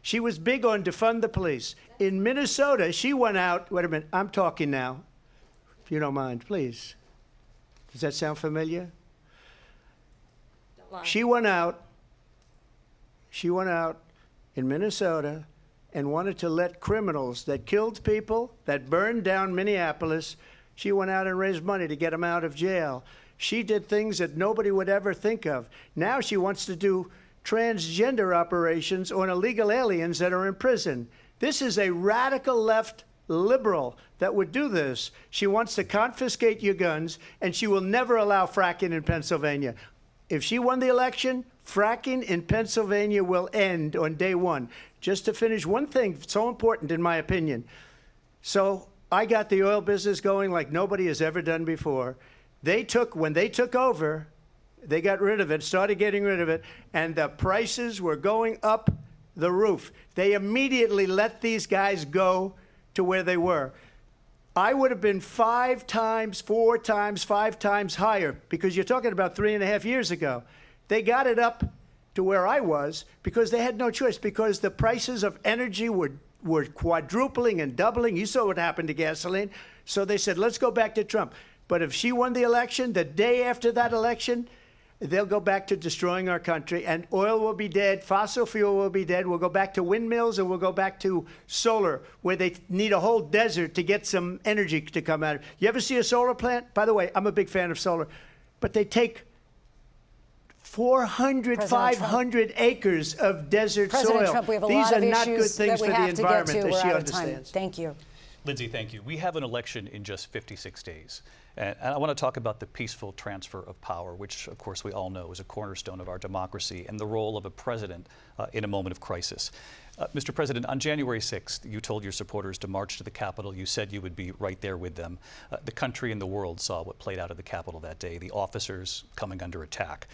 she was big on defund the police. In Minnesota, she went out, wait a minute, I'm talking now, if you don't mind, please. Does that sound familiar? She went out in Minnesota and wanted to let criminals that killed people, that burned down Minneapolis, she went out and raised money to get them out of jail. She did things that nobody would ever think of. Now she wants to do transgender operations on illegal aliens that are in prison. This is a radical left liberal that would do this. She wants to confiscate your guns, and she will never allow fracking in Pennsylvania. If she won the election, fracking in Pennsylvania will end on day one. Just to finish, one thing so important in my opinion. So I got the oil business going like nobody has ever done before. When they took over, they got rid of it, started getting rid of it, and the prices were going up the roof. They immediately let these guys go to where they were. I would have been 5 times, 4 times, 5 times higher, because you're talking about 3.5 years ago. They got it up to where I was because they had no choice, because the prices of energy were quadrupling and doubling. You saw what happened to gasoline. So they said, let's go back to Trump. But if she won the election, the day after that election, they'll go back to destroying our country, and oil will be dead, fossil fuel will be dead, we'll go back to windmills, and we'll go back to solar, where they need a whole desert to get some energy to come out of it. You ever see a solar plant? By the way, I'm a big fan of solar, but they take 400, 500 acres of desert President soil. Trump, we have a These lot are of not good issues things that we for the have to get to. environment that We're she out of time. understands. Thank you. Lindsay, thank you. We have an election in just 56 days. And I want to talk about the peaceful transfer of power, which, of course, we all know is a cornerstone of our democracy, and the role of a president in a moment of crisis. Mr. President, on January 6th, you told your supporters to march to the Capitol. You said you would be right there with them. The country and the world saw what played out at the Capitol that day, the officers coming under attack.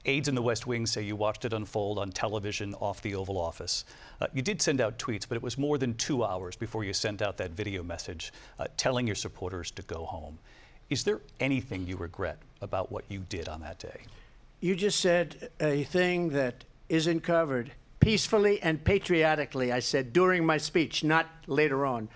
Aides in the West Wing say you watched it unfold on television off the Oval Office. You did send out tweets, but it was more than 2 hours before you sent out that video message telling your supporters to go home. Is there anything you regret about what you did on that day? you just said a thing that isn't covered. Peacefully and patriotically, I said during my speech, not later on.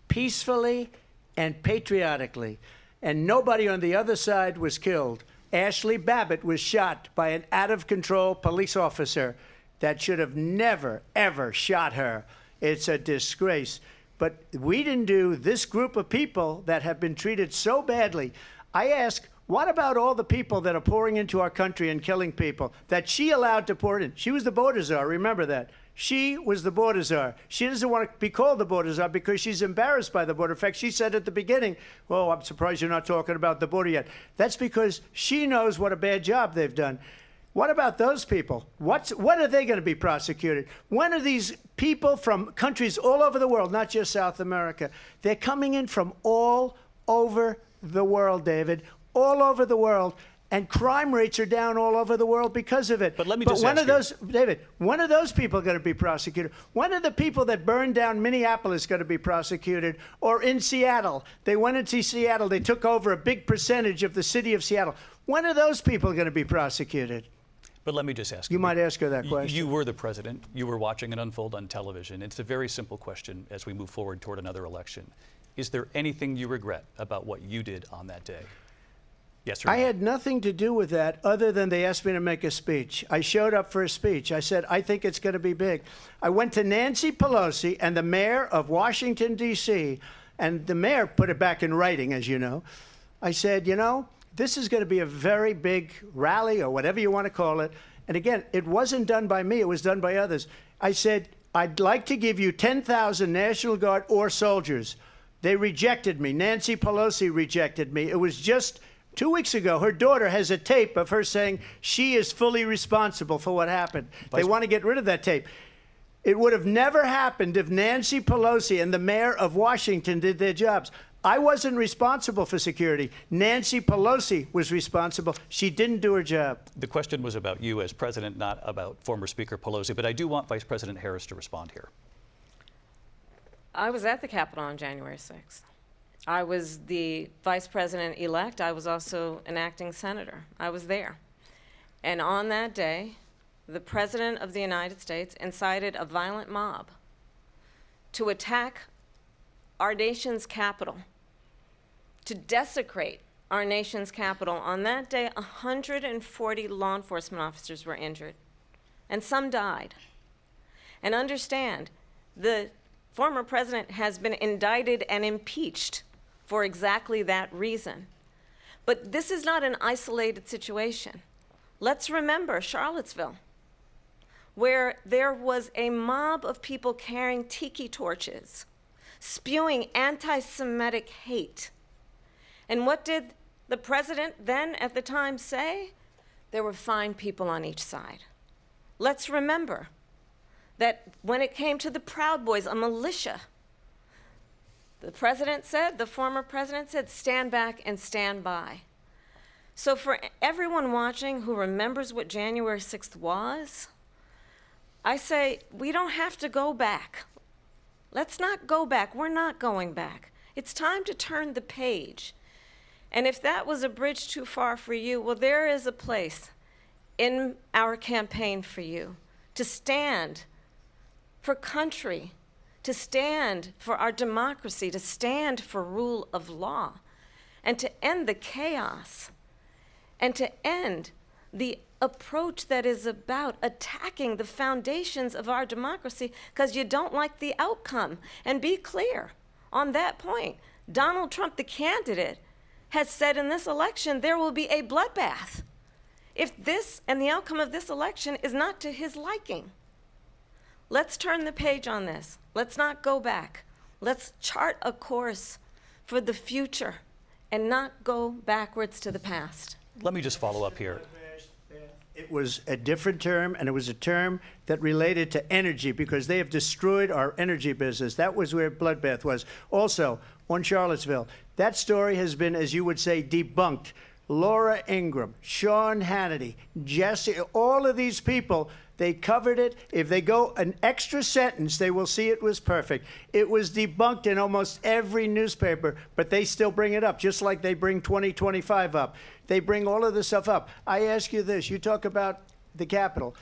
Peacefully and patriotically. And nobody on the other side was killed. Ashley Babbitt was shot by an out-of-control police officer that should have never, ever shot her. It's a disgrace. But we didn't do this group of people that have been treated so badly. I ask, what about all the people that are pouring into our country and killing people that she allowed to pour in? She was the border czar, remember that. She was the border czar. She doesn't want to be called the border czar because she's embarrassed by the border. In fact, she said at the beginning, well, I'm surprised you're not talking about the border yet. That's because she knows what a bad job they've done. What about those people? When are they going to be prosecuted? When are these people from countries all over the world, not just South America, they're coming in from all over the world, David, all over the world, and crime rates are down all over the world because of it. But let me just when ask are those, David, when are those people going to be prosecuted? When are the people that burned down Minneapolis going to be prosecuted? Or in Seattle, they went into Seattle, they took over a big percentage of the city of Seattle. When are those people going to be prosecuted? But let me just ask You might ask her that question. You were the president. You were watching it unfold on television. It's a very simple question as we move forward toward another election. Is there anything you regret about what you did on that day? Yes or no? I had nothing to do with that other than they asked me to make a speech. I showed up for a speech. I said, I think it's going to be big. I went to Nancy Pelosi and the mayor of Washington, D.C., and the mayor put it back in writing, as you know. I said, you know, this is going to be a very big rally or whatever you want to call it. And again, it wasn't done by me. It was done by others. I said, I'd like to give you 10,000 National Guard or soldiers. They rejected me. Nancy Pelosi rejected me. It was just 2 weeks ago. Her daughter has a tape of her saying she is fully responsible for what happened. They want to get rid of that tape. It would have never happened if Nancy Pelosi and the mayor of Washington did their jobs. I wasn't responsible for security. Nancy Pelosi was responsible. She didn't do her job. The question was about you as president, not about former Speaker Pelosi, but I do want Vice President Harris to respond here. I was at the Capitol on January 6th. I was the vice president-elect. I was also an acting senator. I was there. And on that day, the President of the United States incited a violent mob to attack our nation's capital, to desecrate our nation's capital. On that day, 140 law enforcement officers were injured, and some died. And understand, the former president has been indicted and impeached for exactly that reason. But this is not an isolated situation. Let's remember Charlottesville, where there was a mob of people carrying tiki torches, spewing anti-Semitic hate. And what did the president then at the time say? There were fine people on each side. Let's remember that when it came to the Proud Boys, a militia, the president said, the former president said, stand back and stand by. So for everyone watching who remembers what January 6th was, I say, we don't have to go back. Let's not go back. We're not going back. It's time to turn the page. And if that was a bridge too far for you, well, there is a place in our campaign for you to stand for country, to stand for our democracy, to stand for rule of law, and to end the chaos, and to end the approach that is about attacking the foundations of our democracy because you don't like the outcome. And be clear on that point. Donald Trump, the candidate, has said in this election there will be a bloodbath if this and the outcome of this election is not to his liking. Let's turn the page on this. Let's not go back. Let's chart a course for the future and not go backwards to the past. Let me just follow up here. It was a different term, and it was a term that related to energy because they have destroyed our energy business. That was where bloodbath was. Also, on Charlottesville, that story has been, as you would say, debunked. Laura Ingraham, Sean Hannity, Jesse, all of these people, they covered it. If they go an extra sentence, they will see it was perfect. It was debunked in almost every newspaper, but they still bring it up, just like they bring 2025 up. They bring all of this stuff up. I ask you this, you talk about the Capitol.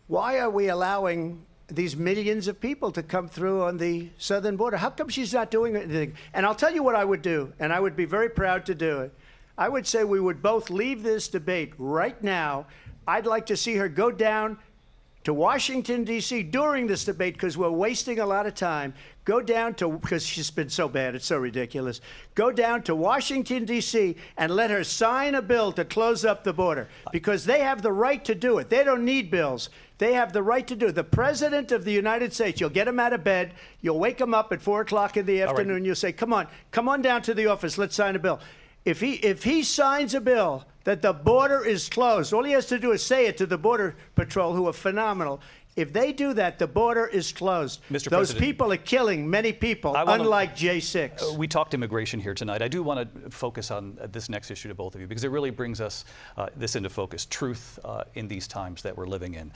Why are we allowing these millions of people to come through on the southern border? How come she's not doing anything? And I'll tell you what I would do, and I would be very proud to do it. I would say we would both leave this debate right now. I'd like to see her go down to Washington, D.C. during this debate, because we're wasting a lot of time. Go down to, because she's been so bad, it's so ridiculous. Go down to Washington, D.C. and let her sign a bill to close up the border, because they have the right to do it. They don't need bills. They have the right to do it. The President of the United States, you'll get him out of bed, you'll wake him up at 4 o'clock in the afternoon, you'll say, come on down to the office, let's sign a bill. If he signs a bill that the border is closed, all he has to do is say it to the Border Patrol, who are phenomenal. If they do that, the border is closed. Mr. Those President, people are killing many people, unlike J6. We talked immigration here tonight. I do want to focus on this next issue to both of you, because it really brings us this into focus, truth in these times that we're living in.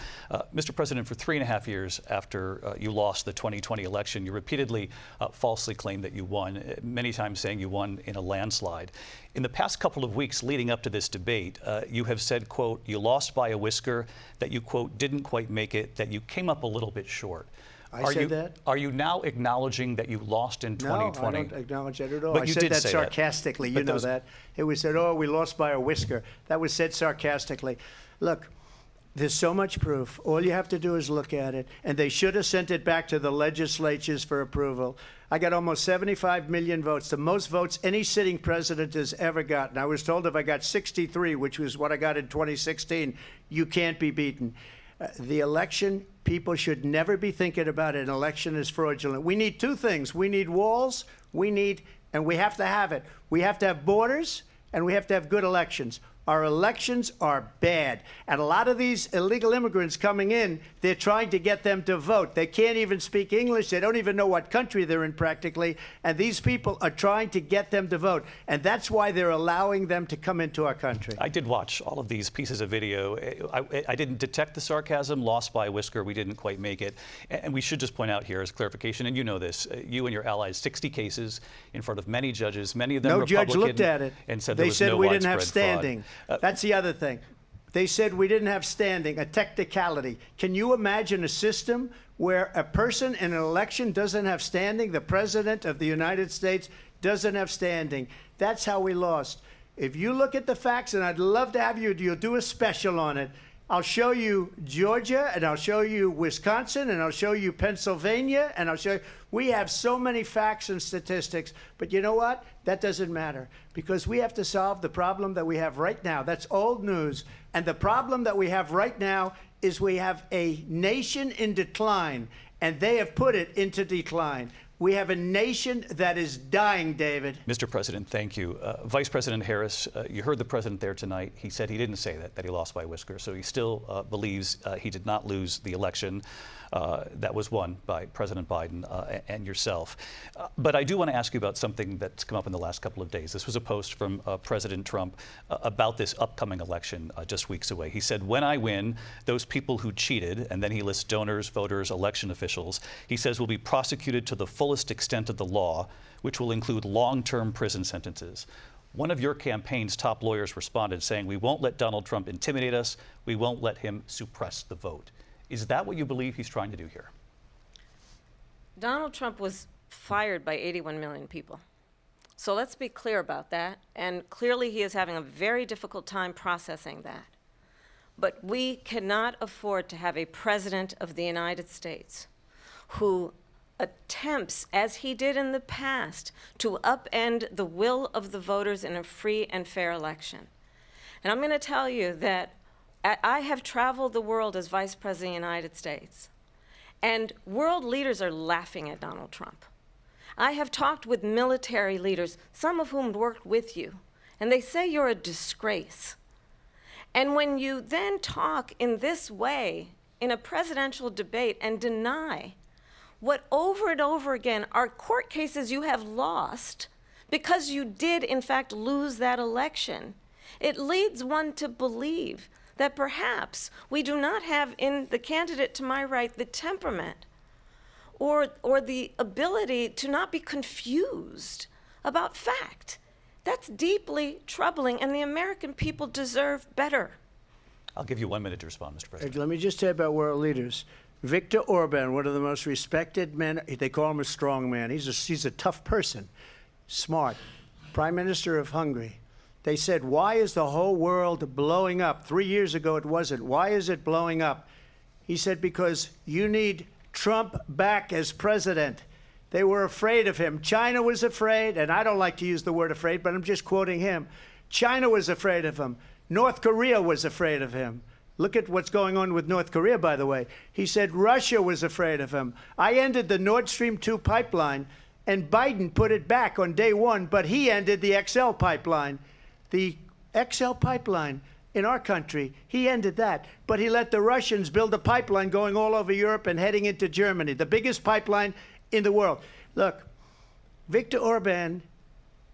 Mr. President, for 3.5 years after you lost the 2020 election, you repeatedly falsely claimed that you won, many times saying you won in a landslide. In the past couple of weeks leading up to this debate, you have said, quote, you lost by a whisker, that you, quote, didn't quite make it, that you came up a little bit short. I said that? Are you now acknowledging that you lost in 2020? No, I don't acknowledge that at all. But I you said did that say sarcastically. But You know that. It was said, oh, we lost by a whisker. That was said sarcastically. Look, there's so much proof. All you have to do is look at it. And they should have sent it back to the legislatures for approval. I got almost 75 million votes, the most votes any sitting president has ever gotten. I was told if I got 63, which was what I got in 2016, you can't be beaten. The election, people should never be thinking about an election as fraudulent. We need two things. We need walls, and we have to have it. We have to have borders, and we have to have good elections. Our elections are bad. And a lot of these illegal immigrants coming in, they're trying to get them to vote. They can't even speak English. They don't even know what country they're in practically. And these people are trying to get them to vote. And that's why they're allowing them to come into our country. I did watch all of these pieces of video. I didn't detect the sarcasm, lost by a whisker, we didn't quite make it. And we should just point out here as clarification, and you know this, you and your allies, 60 cases in front of many judges, many of them Republican. No judge looked at it. And said they there was said no we didn't have widespread fraud. standing. That's the other thing. They said we didn't have standing, a technicality. Can you imagine a system where a person in an election doesn't have standing? The President of the United States doesn't have standing. That's how we lost. If you look at the facts, and I'd love to have you'll do a special on it. I'll show you Georgia, and I'll show you Wisconsin, and I'll show you Pennsylvania, and I'll show you. We have so many facts and statistics, but you know what? That doesn't matter, because we have to solve the problem that we have right now. That's old news. And the problem that we have right now is we have a nation in decline, and they have put it into decline. We have a nation that is dying, David. Mr. President, thank you. Vice President Harris, you heard the president there tonight. He said he didn't say that he lost by a whisker. So he still believes he did not lose the election that was won by President Biden and yourself. But I do want to ask you about something that's come up in the last couple of days. This was a post from President Trump about this upcoming election just weeks away. He said, when I win, those people who cheated, and then he lists donors, voters, election officials, he says will be prosecuted to the fullest extent of the law, which will include long-term prison sentences. One of your campaign's top lawyers responded saying, we won't let Donald Trump intimidate us. We won't let him suppress the vote. Is that what you believe he's trying to do here? Donald Trump was fired by 81 million people. So let's be clear about that. And clearly he is having a very difficult time processing that. But we cannot afford to have a president of the United States who attempts, as he did in the past, to upend the will of the voters in a free and fair election. And I'm going to tell you that I have traveled the world as Vice President of the United States, and world leaders are laughing at Donald Trump. I have talked with military leaders, some of whom worked with you, and they say you're a disgrace. And when you then talk in this way in a presidential debate and deny what over and over again are court cases you have lost because you did in fact lose that election, It leads one to believe that perhaps we do not have in the candidate to my right the temperament or the ability to not be confused about fact. That's deeply troubling, and the American people deserve better. I'll give you 1 minute to respond, Mr. President. Let me just say about world leaders. Viktor Orban, one of the most respected men, they call him a strong man. He's a tough person, smart. Prime Minister of Hungary. They said, why is the whole world blowing up? 3 years ago it wasn't. Why is it blowing up? He said, because you need Trump back as president. They were afraid of him. China was afraid, and I don't like to use the word afraid, but I'm just quoting him. China was afraid of him. North Korea was afraid of him. Look at what's going on with North Korea, by the way. He said Russia was afraid of him. I ended the Nord Stream 2 pipeline, and Biden put it back on day one, but he ended the XL pipeline. The XL pipeline in our country, he ended that. But he let the Russians build a pipeline going all over Europe and heading into Germany, the biggest pipeline in the world. Look, Viktor Orban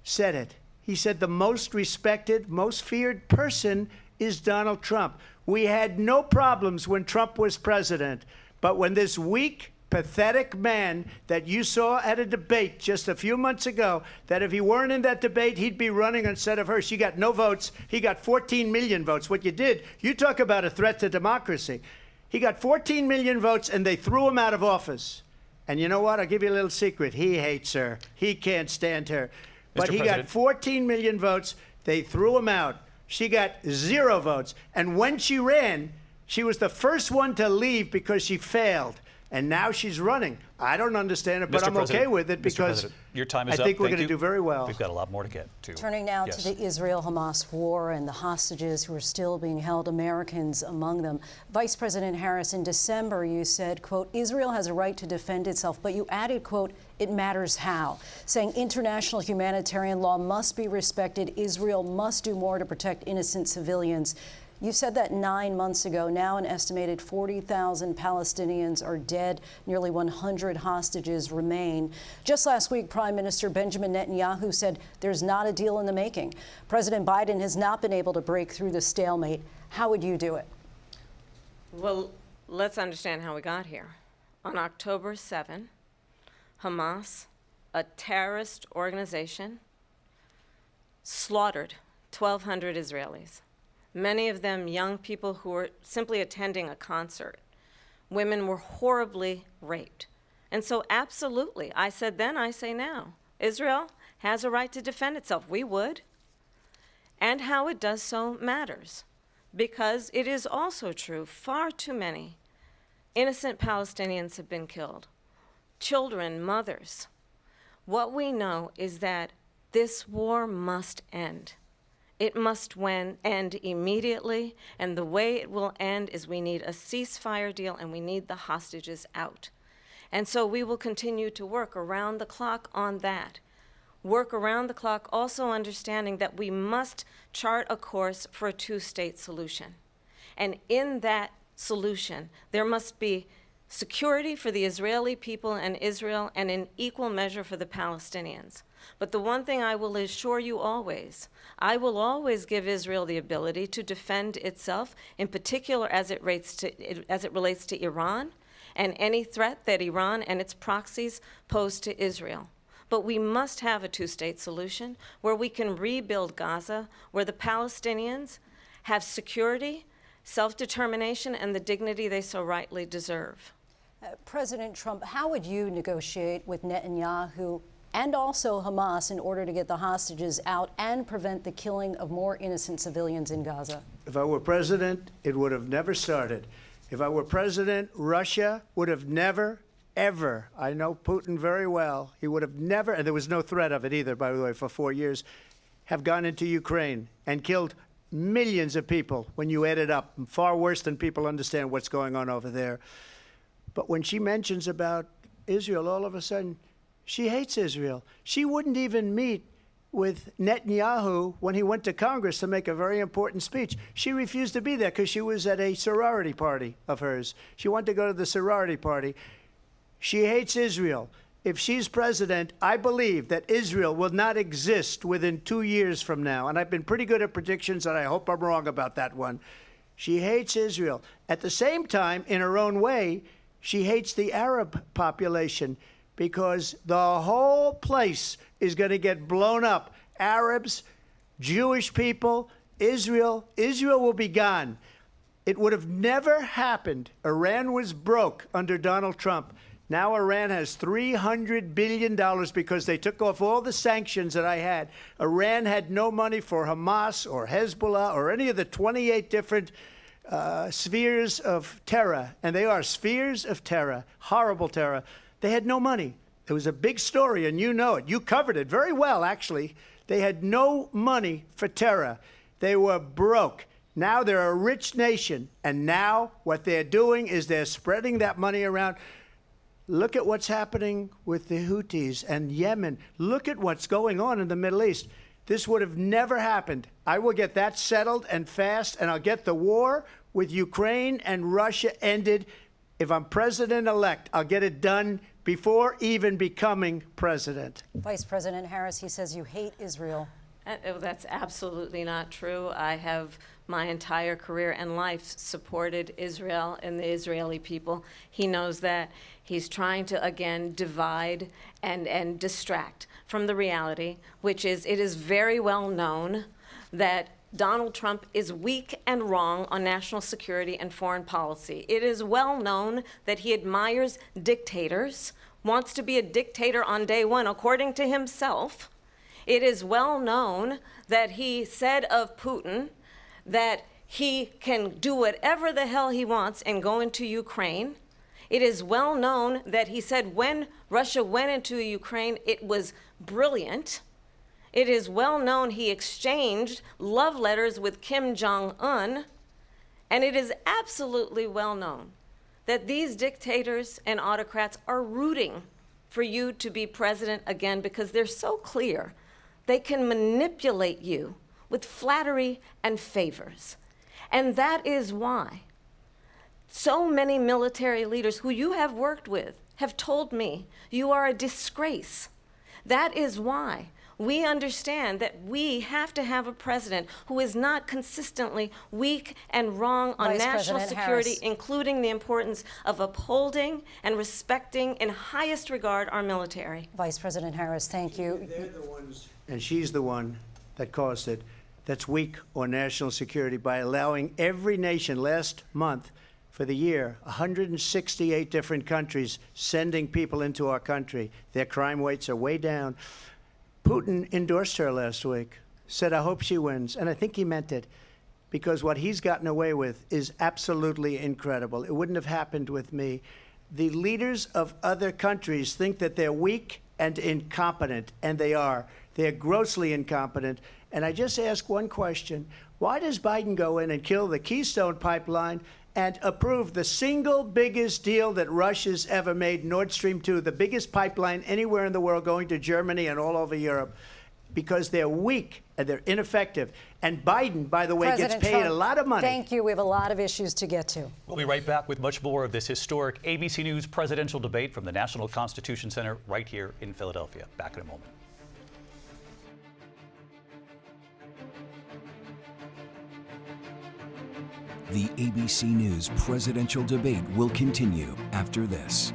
said it. He said the most respected, most feared person is Donald Trump. We had no problems when Trump was president, but when this weak, pathetic man that you saw at a debate just a few months ago, that if he weren't in that debate, he'd be running instead of her. She got no votes. He got 14 million votes. What you did, you talk about a threat to democracy. He got 14 million votes, and they threw him out of office. And you know what? I'll give you a little secret. He hates her. He can't stand her. But he got 14 million votes. They threw him out. She got 0 votes. And when she ran, she was the first one to leave because she failed. And now she's running. I don't understand it, but I'm okay with it because your time is I think up. we're Thank going to you. do very well. We've got a lot more to get to. Turning now Yes. to the Israel-Hamas war and the hostages who are still being held, Americans among them. Vice President Harris, in December, you said, quote, Israel has a right to defend itself, but you added, quote, it matters how, saying international humanitarian law must be respected. Israel must do more to protect innocent civilians. You said that 9 months ago. Now an estimated 40,000 Palestinians are dead. Nearly 100 hostages remain. Just last week, Prime Minister Benjamin Netanyahu said there's not a deal in the making. President Biden has not been able to break through the stalemate. How would you do it? Well, let's understand how we got here. On October 7, Hamas, a terrorist organization, slaughtered 1,200 Israelis. Many of them young people who were simply attending a concert. Women were horribly raped. And so absolutely, I said then, I say now, Israel has a right to defend itself. We would. And how it does so matters. Because it is also true, far too many innocent Palestinians have been killed. Children, mothers. What we know is that this war must end. It must end immediately, and the way it will end is we need a ceasefire deal and we need the hostages out. And so we will continue to work around the clock on that. Work around the clock, also understanding that we must chart a course for a two-state solution. And in that solution, there must be security for the Israeli people and Israel, and in equal measure for the Palestinians. But the one thing I will assure you always, I will always give Israel the ability to defend itself, in particular as it relates to Iran and any threat that Iran and its proxies pose to Israel. But we must have a two-state solution where we can rebuild Gaza, where the Palestinians have security, self-determination, and the dignity they so rightly deserve. President Trump, how would you negotiate with Netanyahu and also Hamas in order to get the hostages out and prevent the killing of more innocent civilians in Gaza? If I were president, it would have never started. If I were president, Russia would have never, ever, I know Putin very well, he would have never, and there was no threat of it either, by the way, for 4 years, have gone into Ukraine and killed millions of people when you add it up, far worse than people understand what's going on over there. But when she mentions about Israel, all of a sudden, she hates Israel. She wouldn't even meet with Netanyahu when he went to Congress to make a very important speech. She refused to be there because she was at a sorority party of hers. She wanted to go to the sorority party. She hates Israel. if she's president, I believe that Israel will not exist within 2 years from now. And I've been pretty good at predictions, and I hope I'm wrong about that one. She hates Israel. At the same time, in her own way, she hates the Arab population because the whole place is going to get blown up. Arabs, Jewish people, Israel will be gone. It would have never happened. Iran was broke under Donald Trump. Now Iran has $300 billion because they took off all the sanctions that I had. Iran had no money for Hamas or Hezbollah or any of the 28 different spheres of terror. And they are spheres of terror, horrible terror. They had no money. It was a big story, and you know it. You covered it very well, actually. They had no money for terror. They were broke. Now they're a rich nation. And now what they're doing is they're spreading that money around. Look at what's happening with the Houthis and Yemen. Look at what's going on in the Middle East. This would have never happened. I will get that settled and fast, and I'll get the war with Ukraine and Russia ended. If I'm president-elect, I'll get it done before even becoming president. Vice President Harris, he says you hate Israel. That's absolutely not true. I have my entire career and life supported Israel and the Israeli people. He knows that. He's trying to, again, divide and distract from the reality, which is it is very well known that Donald Trump is weak and wrong on national security and foreign policy. It is well known that he admires dictators, wants to be a dictator on day one, according to himself. It is well known that he said of Putin that he can do whatever the hell he wants and go into Ukraine. It is well known that he said when Russia went into Ukraine, it was brilliant. It is well known he exchanged love letters with Kim Jong-un. And it is absolutely well known that these dictators and autocrats are rooting for you to be president again because they're so clear. They can manipulate you with flattery and favors. And that is why so many military leaders who you have worked with have told me you are a disgrace. That is why we understand that we have to have a president who is not consistently weak and wrong on Vice national President security, Harris. including the importance of upholding and respecting in highest regard our military. Vice President Harris, thank you. They're the ones, and she's the one that caused it, that's weak on national security by allowing every nation last month for the year, 168 different countries sending people into our country. Their crime rates are way down. Putin endorsed her last week, said, I hope she wins. And I think he meant it, because what he's gotten away with is absolutely incredible. It wouldn't have happened with me. The leaders of other countries think that they're weak and incompetent, and they are. They're grossly incompetent. And I just ask one question. Why does Biden go in and kill the Keystone Pipeline and approve the single biggest deal that Russia's ever made, Nord Stream 2, the biggest pipeline anywhere in the world going to Germany and all over Europe? Because they're weak and they're ineffective. And Biden, by the way, President gets paid Trump, a lot of money. Thank you. We have a lot of issues to get to. We'll be right back with much more of this historic ABC News presidential debate from the National Constitution Center right here in Philadelphia. Back in a moment. The ABC News presidential debate will continue after this.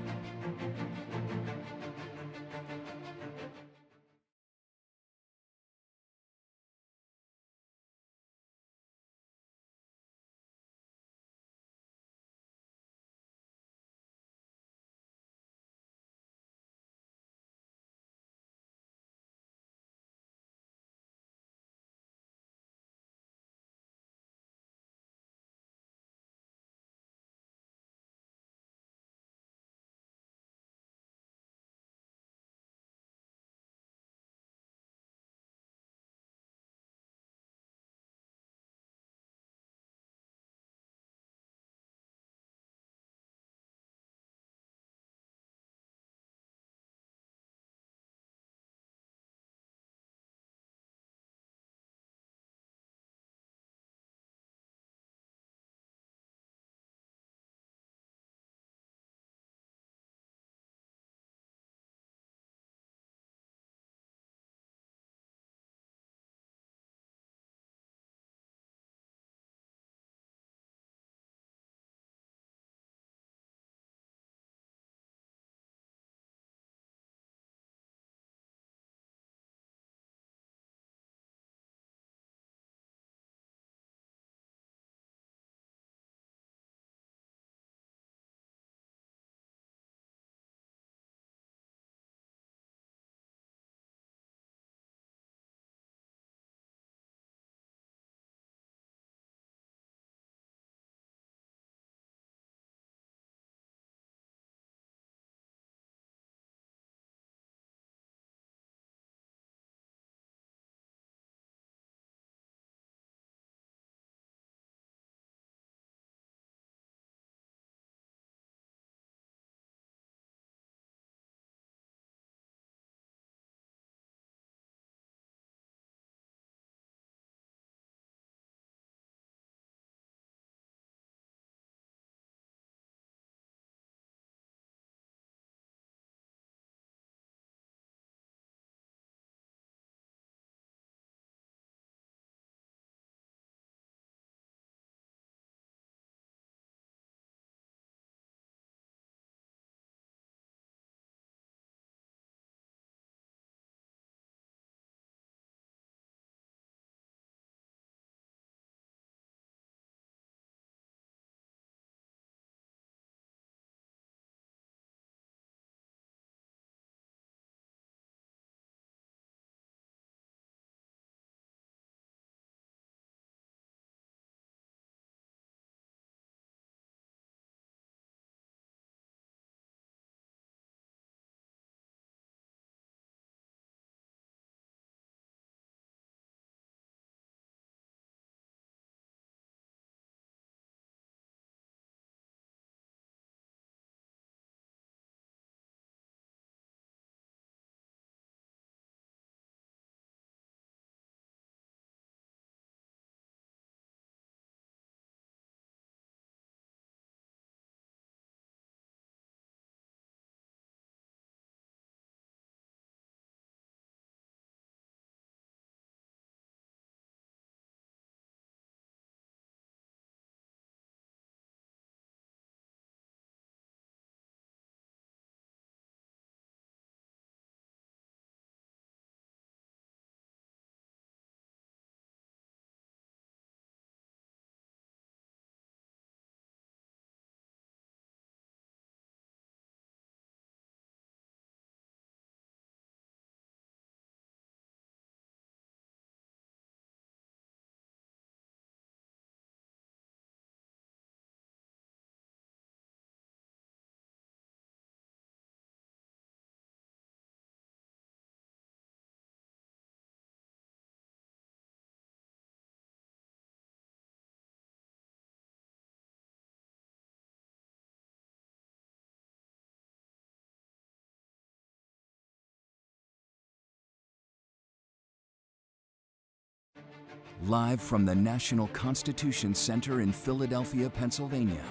Live from the National Constitution Center in Philadelphia, Pennsylvania.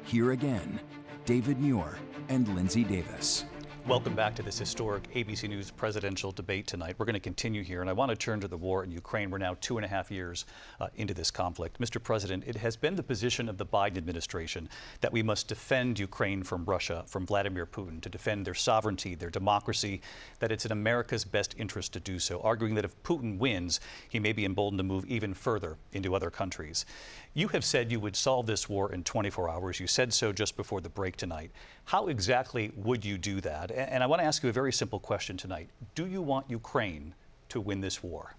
Here again, David Muir and Lindsay Davis. Welcome back to this historic ABC News presidential debate tonight. We're going to continue here, and I want to turn to the war in Ukraine. We're now 2.5 years into this conflict. Mr. President, it has been the position of the Biden administration that we must defend Ukraine from Russia, from Vladimir Putin, to defend their sovereignty, their democracy, that it's in America's best interest to do so, arguing that if Putin wins, he may be emboldened to move even further into other countries. You have said you would solve this war in 24 hours. You said so just before the break tonight. How exactly would you do that? And I want to ask you a very simple question tonight. Do you want Ukraine to win this war?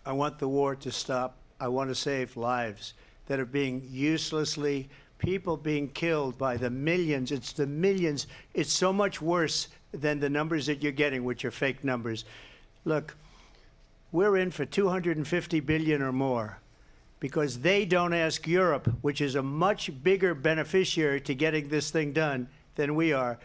I want the war to stop. I want to save lives that are being uselessly, people being killed by the millions. It's the millions. It's so much worse than the numbers that you're getting, which are fake numbers. Look, we're in for 250 billion or more, because they don't ask Europe, which is a much bigger beneficiary to getting this thing done than we are.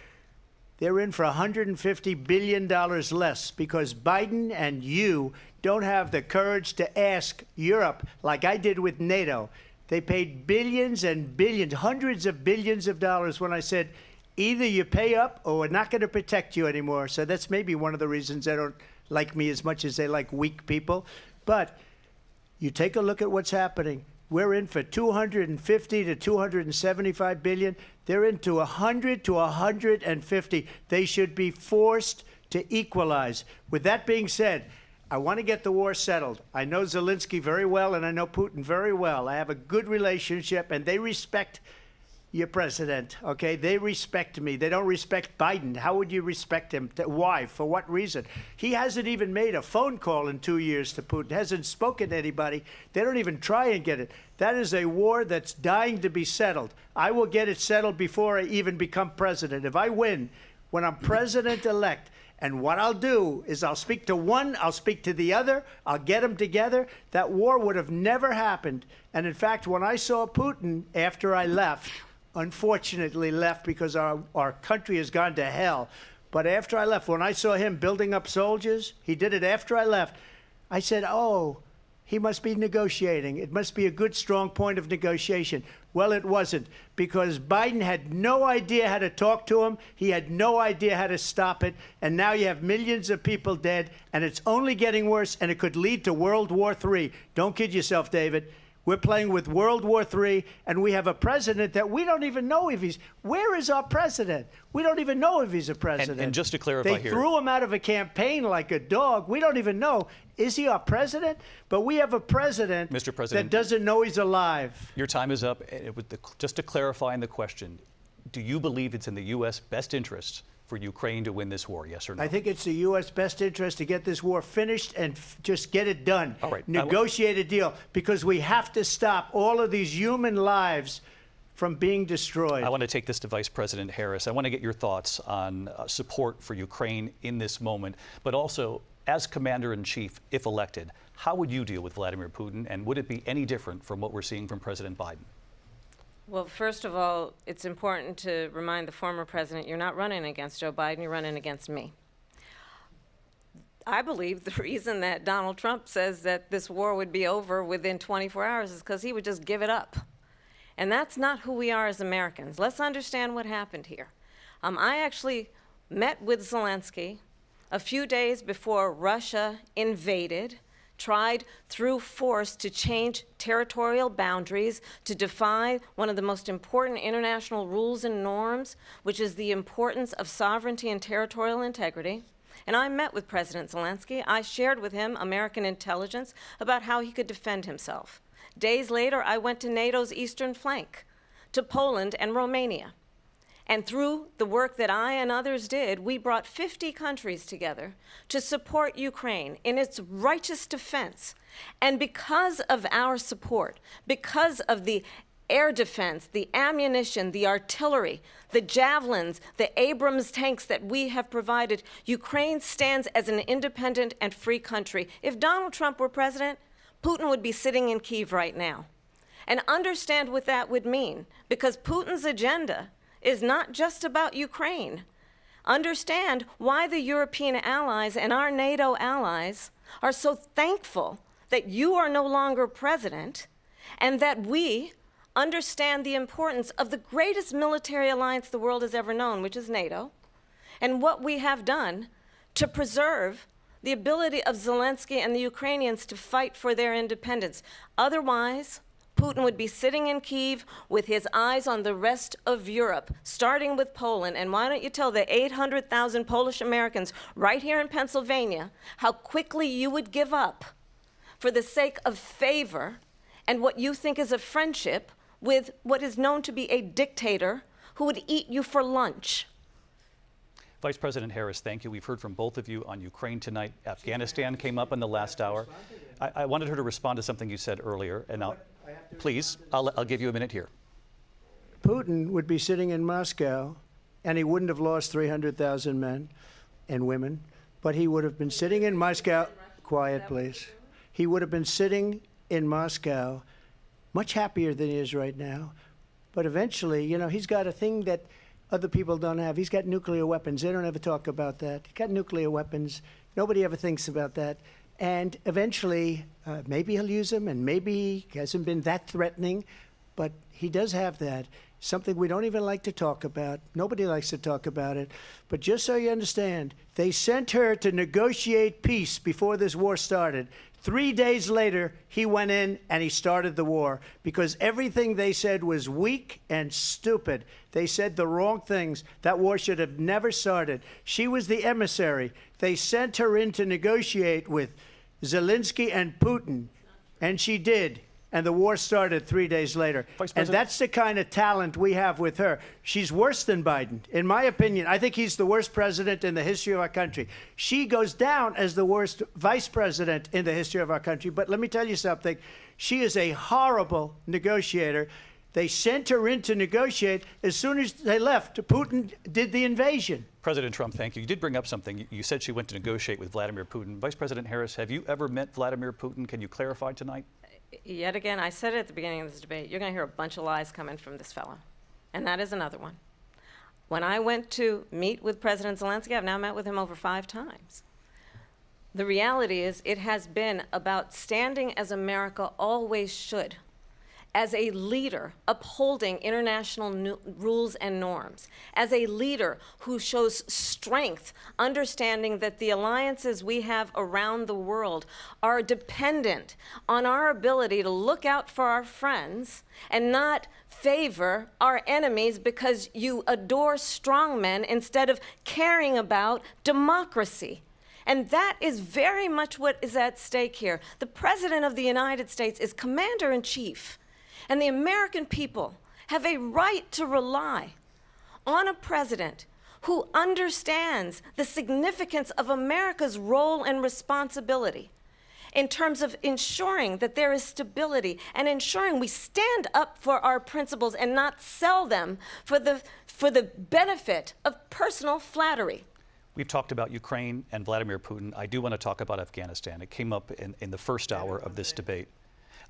They're in for $150 billion less because Biden and you don't have the courage to ask Europe like I did with NATO. They paid billions and billions, hundreds of billions of dollars when I said, either you pay up or we're not going to protect you anymore. So that's maybe one of the reasons they don't like me as much as they like weak people. But you take a look at what's happening. We're in for 250 to 275 billion. They're into 100 to 150. They should be forced to equalize. With that being said, I want to get the war settled. I know Zelensky very well, and I know Putin very well. I have a good relationship, and they respect your president, okay? They respect me. They don't respect Biden. How would you respect him? Why? For what reason? He hasn't even made a phone call in 2 years to Putin, hasn't spoken to anybody. They don't even try and get it. That is a war that's dying to be settled. I will get it settled before I even become president. If I win, when I'm president-elect, and what I'll do is I'll speak to one, I'll speak to the other, I'll get them together. That war would have never happened. And in fact, when I saw Putin after I left, unfortunately left because our country has gone to hell. But after I left, when I saw him building up soldiers, he did it after I left, I said, oh, he must be negotiating. It must be a good, strong point of negotiation. Well, it wasn't, because Biden had no idea how to talk to him. He had no idea how to stop it. And now you have millions of people dead, and it's only getting worse, and it could lead to World War III. Don't kid yourself, David. We're playing with World War III, and we have a president that we don't even know if he's... Where is our president? We don't even know if he's a president. And just to clarify they here... threw him out of a campaign like a dog. We don't even know. Is he our president? But we have a president, Mr. President, that doesn't know he's alive. Your time is up. Just to clarify in the question, do you believe it's in the U.S. best interest for Ukraine to win this war, yes or no? I think it's the U.S. best interest to get this war finished and just get it done. All right. Negotiate a deal, because we have to stop all of these human lives from being destroyed. I want to take this to Vice President Harris. I want to get your thoughts on support for Ukraine in this moment, but also, as Commander-in-Chief, if elected, how would you deal with Vladimir Putin, and would it be any different from what we're seeing from President Biden? Well, first of all, it's important to remind the former president, you're not running against Joe Biden, you're running against me. I believe the reason that Donald Trump says that this war would be over within 24 hours is because he would just give it up. And that's not who we are as Americans. Let's understand what happened here. I actually met with Zelensky a few days before Russia invaded, tried through force to change territorial boundaries, to defy one of the most important international rules and norms, which is the importance of sovereignty and territorial integrity. And I met with President Zelensky. I shared with him American intelligence about how he could defend himself. Days later, I went to NATO's eastern flank, to Poland and Romania. And through the work that I and others did, we brought 50 countries together to support Ukraine in its righteous defense. And because of our support, because of the air defense, the ammunition, the artillery, the javelins, the Abrams tanks that we have provided, Ukraine stands as an independent and free country. If Donald Trump were president, Putin would be sitting in Kyiv right now. And understand what that would mean, because Putin's agenda is not just about Ukraine. Understand why the European allies and our NATO allies are so thankful that you are no longer president and that we understand the importance of the greatest military alliance the world has ever known, which is NATO, and what we have done to preserve the ability of Zelensky and the Ukrainians to fight for their independence. Otherwise, Putin would be sitting in Kyiv with his eyes on the rest of Europe, starting with Poland. And why don't you tell the 800,000 Polish Americans right here in Pennsylvania how quickly you would give up for the sake of favor and what you think is a friendship with what is known to be a dictator who would eat you for lunch. Vice President Harris, thank you. We've heard from both of you on Ukraine tonight. Afghanistan came up in the last hour. I wanted her to respond to something you said earlier, and please, I'll give you a minute here. Putin would be sitting in Moscow, and he wouldn't have lost 300,000 men and women, but he would have been sitting in Moscow. Quiet, please. He would have been sitting in Moscow, much happier than he is right now. But eventually, you know, he's got a thing that other people don't have. He's got nuclear weapons. They don't ever talk about that. He's got nuclear weapons. Nobody ever thinks about that. And eventually, maybe he'll use them, and maybe he hasn't been that threatening, but he does have that. Something we don't even like to talk about. Nobody likes to talk about it. But just so you understand, they sent her to negotiate peace before this war started. 3 days later, he went in and he started the war because everything they said was weak and stupid. They said the wrong things. That war should have never started. She was the emissary. They sent her in to negotiate with Zelensky and Putin, and she did. And the war started 3 days later. And that's the kind of talent we have with her. She's worse than Biden. In my opinion, I think he's the worst president in the history of our country. She goes down as the worst vice president in the history of our country. But let me tell you something. She is a horrible negotiator. They sent her in to negotiate. As soon as they left, Putin did the invasion. President Trump, thank you. You did bring up something. You said she went to negotiate with Vladimir Putin. Vice President Harris, have you ever met Vladimir Putin? Can you clarify tonight? Yet again, I said it at the beginning of this debate, you're going to hear a bunch of lies coming from this fellow. And that is another one. When I went to meet with President Zelensky, I've now met with him over 5 times. The reality is it has been about standing as America always should, as a leader upholding international rules and norms, as a leader who shows strength, understanding that the alliances we have around the world are dependent on our ability to look out for our friends and not favor our enemies because you adore strongmen instead of caring about democracy. And that is very much what is at stake here. The President of the United States is commander-in-chief. And the American people have a right to rely on a president who understands the significance of America's role and responsibility in terms of ensuring that there is stability and ensuring we stand up for our principles and not sell them for the benefit of personal flattery. We've talked about Ukraine and Vladimir Putin. I do want to talk about Afghanistan. It came up in the first hour of this debate.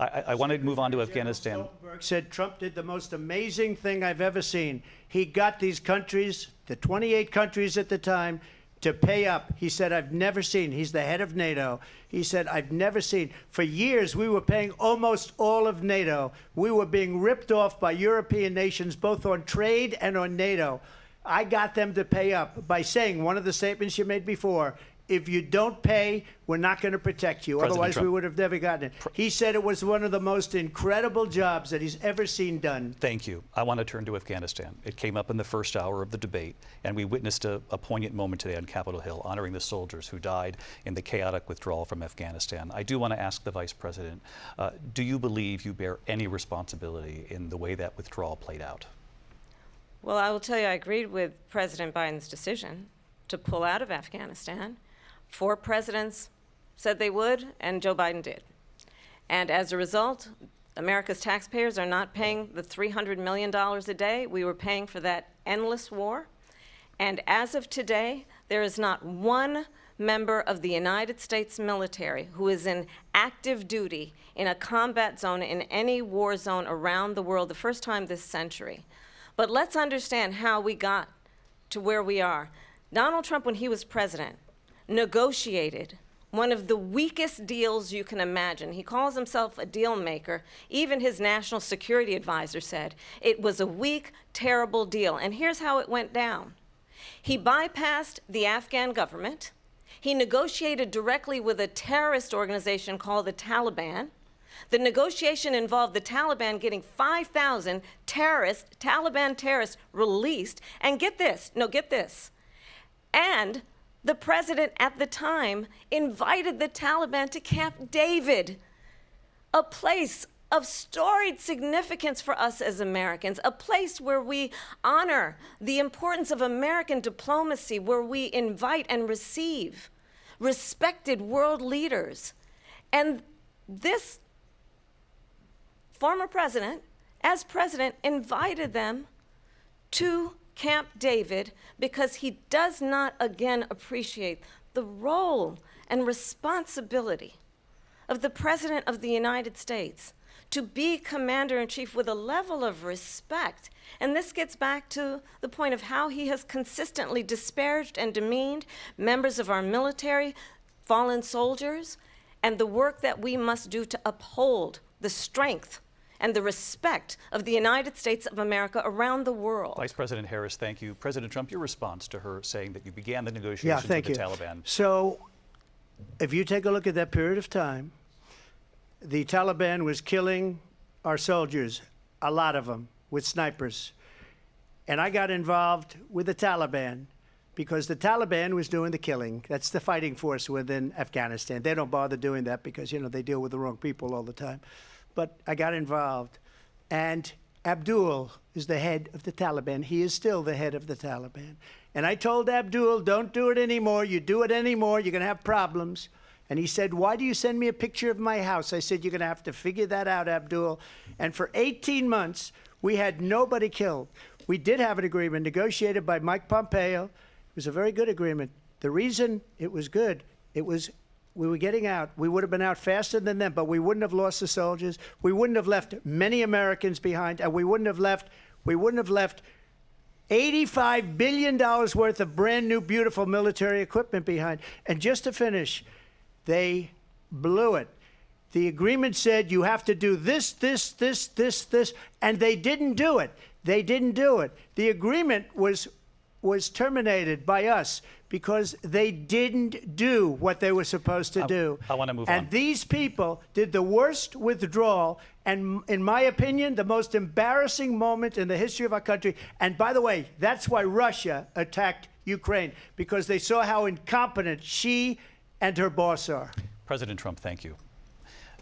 I want to move on to Afghanistan. Stoltenberg said Trump did the most amazing thing I've ever seen. He got these countries, the 28 countries at the time, to pay up. He said, I've never seen. He's the head of NATO. He said, I've never seen. For years, we were paying almost all of NATO. We were being ripped off by European nations, both on trade and on NATO. I got them to pay up by saying one of the statements you made before, if you don't pay, we're not going to protect you. President Otherwise, Trump. we would have never gotten it. He said it was one of the most incredible jobs that he's ever seen done. Thank you. I want to turn to Afghanistan. It came up in the first hour of the debate, and we witnessed a poignant moment today on Capitol Hill, honoring the soldiers who died in the chaotic withdrawal from Afghanistan. I do want to ask the Vice President, do you believe you bear any responsibility in the way that withdrawal played out? Well, I will tell you, I agreed with President Biden's decision to pull out of Afghanistan. 4 presidents said they would, and Joe Biden did. And as a result, America's taxpayers are not paying the $300 million a day we were paying for that endless war. And as of today, there is not one member of the United States military who is in active duty in a combat zone in any war zone around the world, the first time this century. But let's understand how we got to where we are. Donald Trump, when he was president, negotiated one of the weakest deals you can imagine. He calls himself a deal maker. Even his national security advisor said it was a weak, terrible deal. And here's how it went down. He bypassed the Afghan government. He negotiated directly with a terrorist organization called the Taliban. The negotiation involved the Taliban getting 5,000 Taliban terrorists released. And get this, and the president at the time invited the Taliban to Camp David, a place of storied significance for us as Americans, a place where we honor the importance of American diplomacy, where we invite and receive respected world leaders. And this former president, as president, invited them to Camp David because he does not again appreciate the role and responsibility of the President of the United States to be commander-in-chief with a level of respect. And this gets back to the point of how he has consistently disparaged and demeaned members of our military, fallen soldiers, and the work that we must do to uphold the strength and the respect of the United States of America around the world. Vice President Harris, thank you. President Trump, your response to her saying that you began the Yeah, negotiations thank with you. the Taliban. So, if you take a look at that period of time, the Taliban was killing our soldiers, a lot of them, with snipers. And I got involved with the Taliban because the Taliban was doing the killing. That's the fighting force within Afghanistan. They don't bother doing that because, you know, they deal with the wrong people all the time. But I got involved. And Abdul is the head of the Taliban. He is still the head of the Taliban. And I told Abdul, don't do it anymore. You do it anymore, you're going to have problems. And he said, why do you send me a picture of my house? I said, you're going to have to figure that out, Abdul. And for 18 months, we had nobody killed. We did have an agreement negotiated by Mike Pompeo. It was a very good agreement. The reason it was good, it was we were getting out. We would have been out faster than them, but we wouldn't have lost the soldiers. We wouldn't have left many Americans behind, and we wouldn't have left $85 billion worth of brand new, beautiful military equipment behind. And just to finish, they blew it. The agreement said you have to do this, and they didn't do it. They didn't do it. The agreement was terminated by us because they didn't do what they were supposed to do. I want to move on. And these people did the worst withdrawal, and in my opinion, the most embarrassing moment in the history of our country. And by the way, that's why Russia attacked Ukraine, because they saw how incompetent she and her boss are. President Trump, thank you.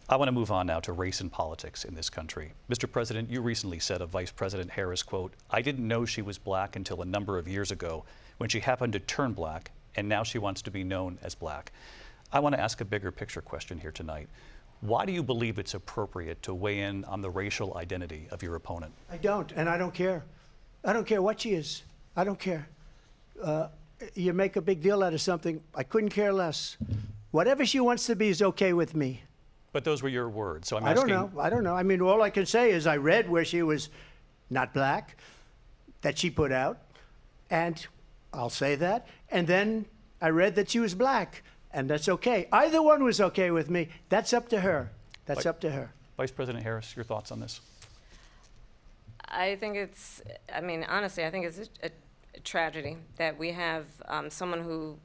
I want to move on now to race and politics in this country. Mr. President, you recently said of Vice President Harris, quote, I didn't know she was black until a number of years ago when she happened to turn black, and now she wants to be known as black. I want to ask a bigger picture question here tonight. Why do you believe it's appropriate to weigh in on the racial identity of your opponent? I don't, and I don't care. I don't care what she is. I don't care. You make a big deal out of something, I couldn't care less. Whatever she wants to be is okay with me. But those were your words, so I'm I asking. don't know. I mean, all I can say is I read where she was not black, that she put out, and I'll say that. And then I read that she was black, and that's okay. Either one was okay with me. That's up to her. That's up to her. Vice President Harris, your thoughts on this? I think it's, I mean, honestly, I think it's a tragedy that we have someone who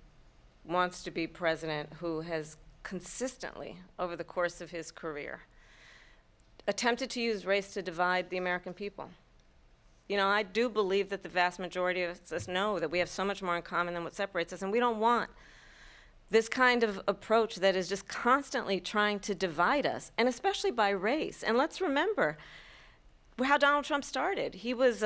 wants to be president who has consistently, over the course of his career, attempted to use race to divide the American people. You know, I do believe that the vast majority of us know that we have so much more in common than what separates us, and we don't want this kind of approach that is just constantly trying to divide us, and especially by race. And let's remember how Donald Trump started. He was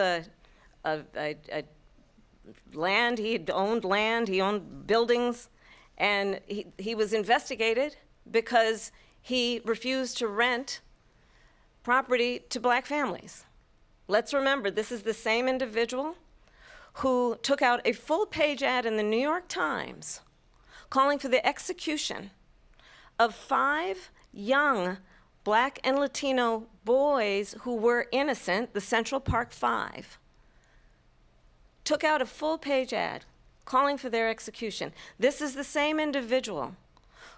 land, he owned buildings, and he was investigated because he refused to rent property to black families. Let's remember, this is the same individual who took out a full-page ad in the New York Times calling for the execution of 5 young black and Latino boys who were innocent, the Central Park 5. Took out a full-page ad calling for their execution. This is the same individual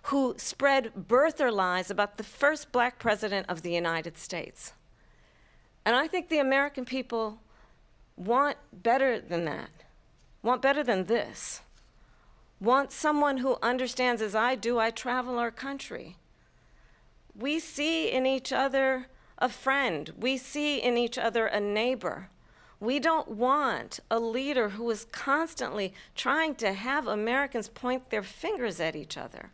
who spread birther lies about the first black president of the United States. And I think the American people want better than that, want better than this, want someone who understands, as I do, I travel our country. We see in each other a friend. We see in each other a neighbor. We don't want a leader who is constantly trying to have Americans point their fingers at each other.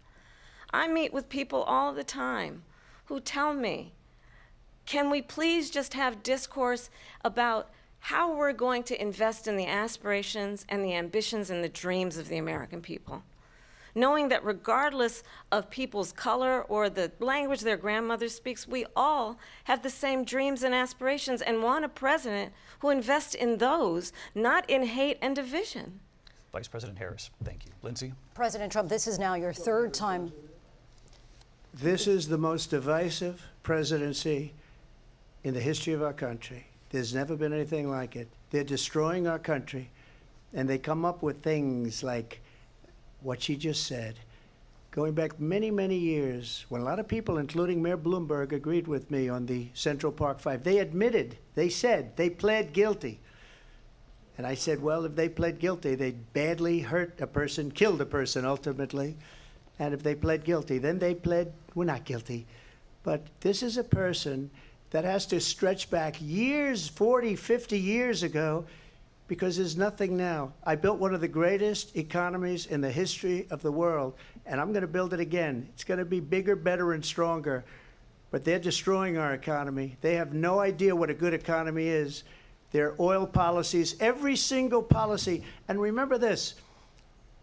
I meet with people all the time who tell me, can we please just have discourse about how we're going to invest in the aspirations and the ambitions and the dreams of the American people? Knowing that regardless of people's color or the language their grandmother speaks, we all have the same dreams and aspirations and want a president who invests in those, not in hate and division. Vice President Harris, thank you. Lindsay? President Trump, this is now your third time. This is the most divisive presidency in the history of our country. There's never been anything like it. They're destroying our country, and they come up with things like what she just said. Going back many, many years, when a lot of people, including Mayor Bloomberg, agreed with me on the Central Park Five, they admitted, they said, they pled guilty. And I said, well, if they pled guilty, they badly hurt a person, killed a person ultimately. And if they pled guilty, then they pled, we're not guilty. But this is a person that has to stretch back years, 40, 50 years ago, because there's nothing now. I built one of the greatest economies in the history of the world, and I'm going to build it again. It's going to be bigger, better, and stronger. But they're destroying our economy. They have no idea what a good economy is. Their oil policies, every single policy. And remember this,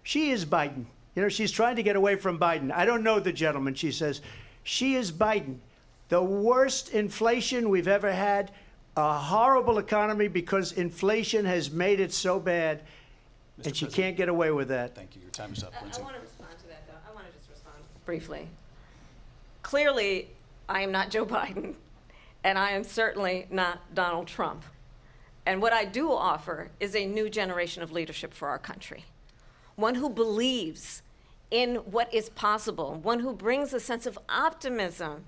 she is Biden. You know, she's trying to get away from Biden. I don't know the gentleman, she says. She is Biden. The worst inflation we've ever had, a horrible economy because inflation has made it so bad, and she can't get away with that. Thank you. Your time is up, Lindsay. I want to respond to that, though. I want to just respond briefly. Clearly, I am not Joe Biden, and I am certainly not Donald Trump. And what I do offer is a new generation of leadership for our country. One who believes in what is possible, one who brings a sense of optimism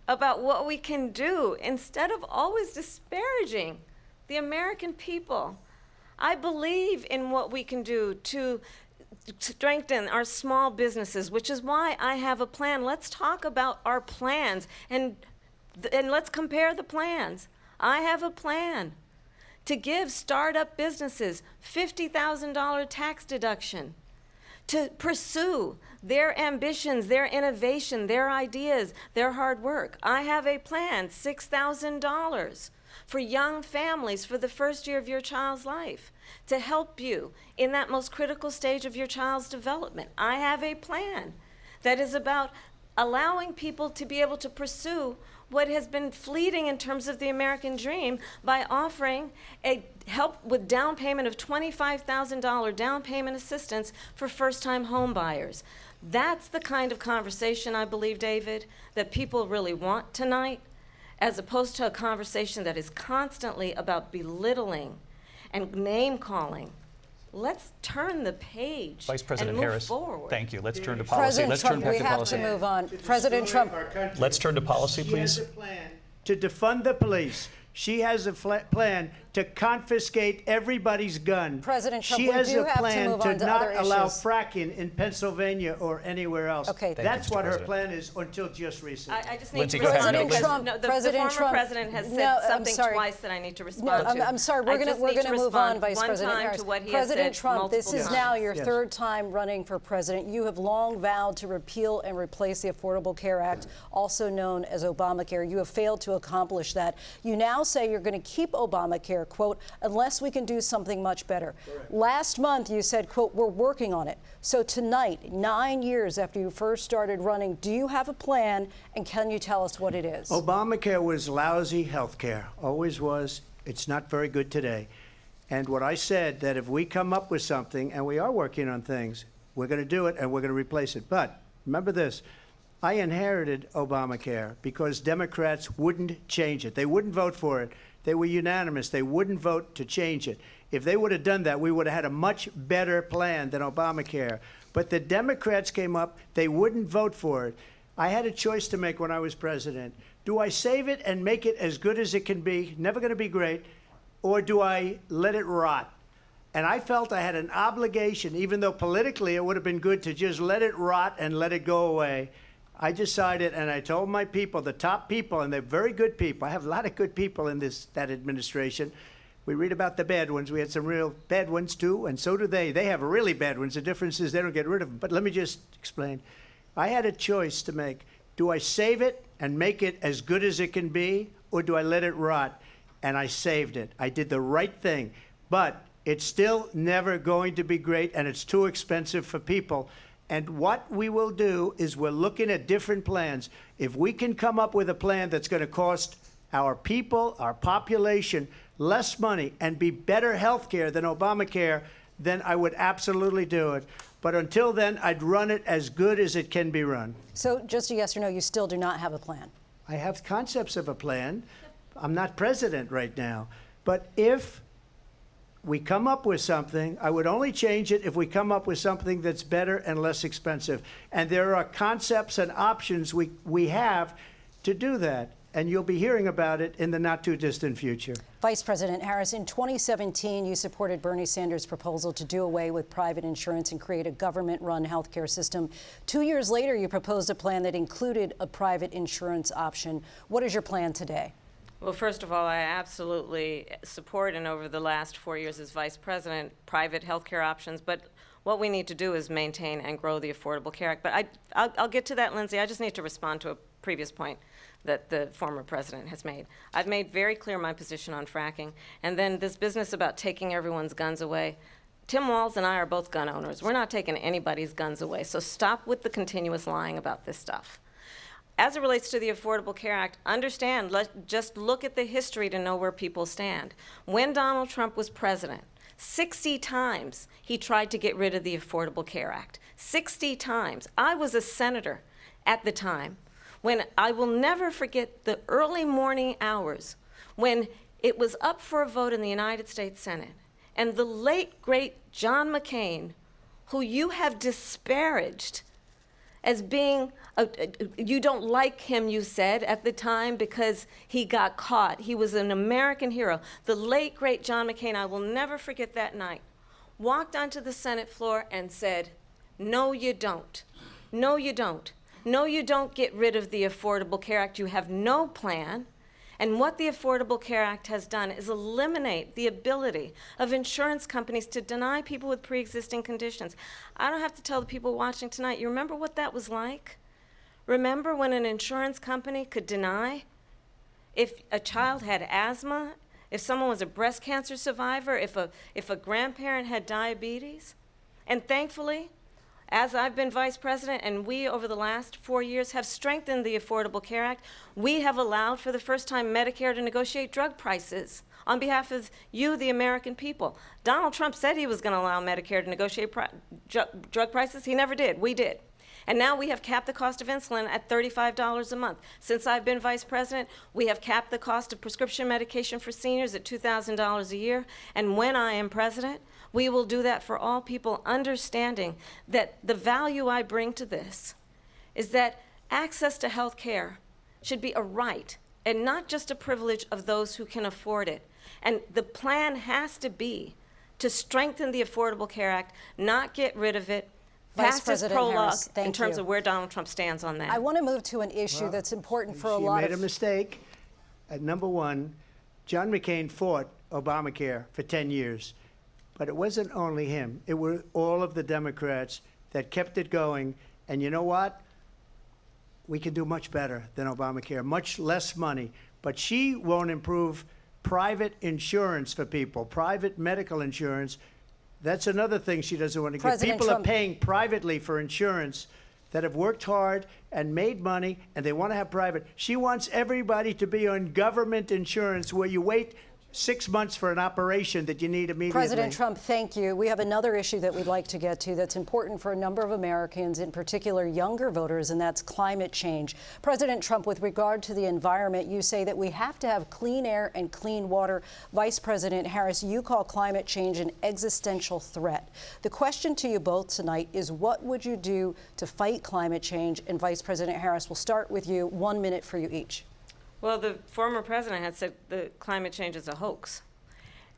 about what we can do instead of always disparaging the American people. I believe in what we can do to strengthen our small businesses, which is why I have a plan. Let's talk about our plans and let's compare the plans. I have a plan to give startup businesses $50,000 tax deduction, to pursue their ambitions, their innovation, their ideas, their hard work. I have a plan, $6,000 for young families for the first year of your child's life, to help you in that most critical stage of your child's development. I have a plan that is about allowing people to be able to pursue what has been fleeting in terms of the American dream by offering a help with down payment of $25,000 down payment assistance for first-time home buyers. That's the kind of conversation, I believe, David, that people really want tonight, as opposed to a conversation that is constantly about belittling and name-calling. Let's turn the page Vice President and move Harris, forward. thank you. Let's turn to policy. President Let's turn Trump, back we to have policy. to move on. President Trump, Let's turn to policy, She please. has a plan to defund the police. She has a plan to confiscate everybody's gun. President Trump, she we has do a have to plan move on to not other allow issues. fracking in Pennsylvania or anywhere else. Okay. Thank you, That's Mr. what her President. plan is until just recently. I just need Lindsay, to go ahead. respond President because Trump, the President former Trump. president has said No, I'm something sorry. twice that I need to no, respond to. I'm sorry. I We're just going need to move on, respond Vice one President time Harris. to what he President has said Trump, this multiple is times. now your Yes. third time running for president. You have long vowed to repeal and replace the Affordable Care Act, also known as Obamacare. You have failed to accomplish that. You now say you're going to keep Obamacare, quote, unless we can do something much better. Last month, you said, quote, we're working on it. So tonight, 9 years after you first started running, do you have a plan, and can you tell us what it is? Obamacare was lousy health care, always was. It's not very good today. And what I said, that if we come up with something, and we are working on things, we're going to do it and we're going to replace it. But remember this, I inherited Obamacare because Democrats wouldn't change it. They wouldn't vote for it. They were unanimous. They wouldn't vote to change it. If they would have done that, we would have had a much better plan than Obamacare. But the Democrats came up, they wouldn't vote for it. I had a choice to make when I was president. Do I save it and make it as good as it can be, never going to be great, or do I let it rot? And I felt I had an obligation, even though politically it would have been good to just let it rot and let it go away. I decided, and I told my people, the top people, and they're very good people. I have a lot of good people in that administration. We read about the bad ones. We had some real bad ones, too, and so do they. They have really bad ones. The difference is they don't get rid of them. But let me just explain. I had a choice to make. Do I save it and make it as good as it can be, or do I let it rot? And I saved it. I did the right thing. But it's still never going to be great, and it's too expensive for people. And what we will do is we're looking at different plans. If we can come up with a plan that's going to cost our people, our population, less money and be better health care than Obamacare, then I would absolutely do it. But until then, I'd run it as good as it can be run. So just a yes or no, you still do not have a plan? I have concepts of a plan. I'm not president right now. But if we come up with something, I would only change it if we come up with something that's better and less expensive. And there are concepts and options we have to do that. And you'll be hearing about it in the not-too-distant future. Vice President Harris, in 2017, you supported Bernie Sanders' proposal to do away with private insurance and create a government-run healthcare system. 2 years later, you proposed a plan that included a private insurance option. What is your plan today? Well, first of all, I absolutely support, and over the last 4 years as vice president, private health care options. But what we need to do is maintain and grow the Affordable Care Act. But I'll get to that, Lindsay. I just need to respond to a previous point that the former president has made. I've made very clear my position on fracking. And then this business about taking everyone's guns away. Tim Walz and I are both gun owners. We're not taking anybody's guns away. So stop with the continuous lying about this stuff. As it relates to the Affordable Care Act, understand, just look at the history to know where people stand. When Donald Trump was president, 60 times he tried to get rid of the Affordable Care Act. 60 times. I was a senator at the time when I will never forget the early morning hours when it was up for a vote in the United States Senate. And the late, great John McCain, who you have disparaged as being, you don't like him, you said, at the time because he got caught. He was an American hero. The late, great John McCain, I will never forget that night, walked onto the Senate floor and said, no, you don't. No, you don't. No, you don't get rid of the Affordable Care Act. You have no plan. And what the Affordable Care Act has done is eliminate the ability of insurance companies to deny people with pre-existing conditions. I don't have to tell the people watching tonight, you remember what that was like? Remember when an insurance company could deny if a child had asthma, if someone was a breast cancer survivor, if a grandparent had diabetes? And thankfully, as I've been vice president and we over the last 4 years have strengthened the Affordable Care Act, we have allowed for the first time Medicare to negotiate drug prices on behalf of you, the American people. Donald Trump said he was going to allow Medicare to negotiate drug prices. He never did. We did. And now we have capped the cost of insulin at $35 a month. Since I've been vice president, we have capped the cost of prescription medication for seniors at $2,000 a year. And when I am president, we will do that for all people, understanding that the value I bring to this is that access to health care should be a right and not just a privilege of those who can afford it. And the plan has to be to strengthen the Affordable Care Act, not get rid of it. Vice Fastest President prologue Harris, thank in terms you. of where Donald Trump stands on that. I want to move to an issue that's important for a lot She made of... a mistake. At number one, John McCain fought Obamacare for 10 years. But it wasn't only him. It were all of the Democrats that kept it going. And you know what? We can do much better than Obamacare, much less money. But she won't improve private insurance for people, private medical insurance. That's another thing she doesn't want to get. People are paying privately for insurance that have worked hard and made money, and they want to have private. She wants everybody to be on government insurance where you wait 6 months for an operation that you need immediately. President Trump, thank you. We have another issue that we'd like to get to that's important for a number of Americans, in particular younger voters, and that's climate change. President Trump, with regard to the environment, you say that we have to have clean air and clean water. Vice President Harris, you call climate change an existential threat. The question to you both tonight is, what would you do to fight climate change? And Vice President Harris, we'll start with you. 1 minute for you each. Well, the former president had said that climate change is a hoax.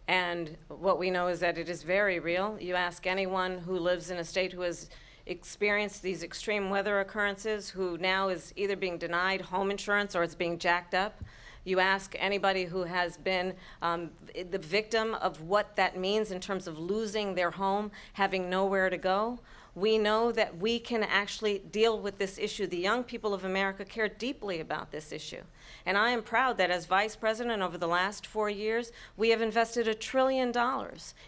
And what we know is that it is very real. You ask anyone who lives in a state who has experienced these extreme weather occurrences, who now is either being denied home insurance or it's being jacked up. You ask anybody who has been the victim of what that means in terms of losing their home, having nowhere to go. We know that we can actually deal with this issue. The young people of America care deeply about this issue. And I am proud that as vice president over the last 4 years, we have invested $1 trillion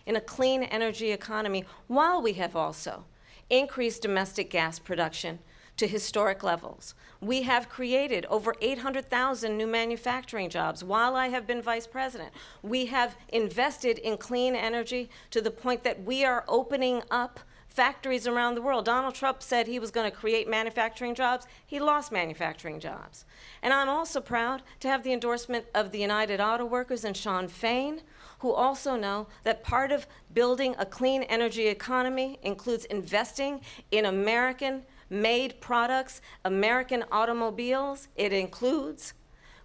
in a clean energy economy, while we have also increased domestic gas production to historic levels. We have created over 800,000 new manufacturing jobs while I have been vice president. We have invested in clean energy to the point that we are opening up factories around the world. Donald Trump said he was going to create manufacturing jobs. He lost manufacturing jobs. And I'm also proud to have the endorsement of the United Auto Workers and Sean Fain, who also know that part of building a clean energy economy includes investing in American-made products, American automobiles. It includes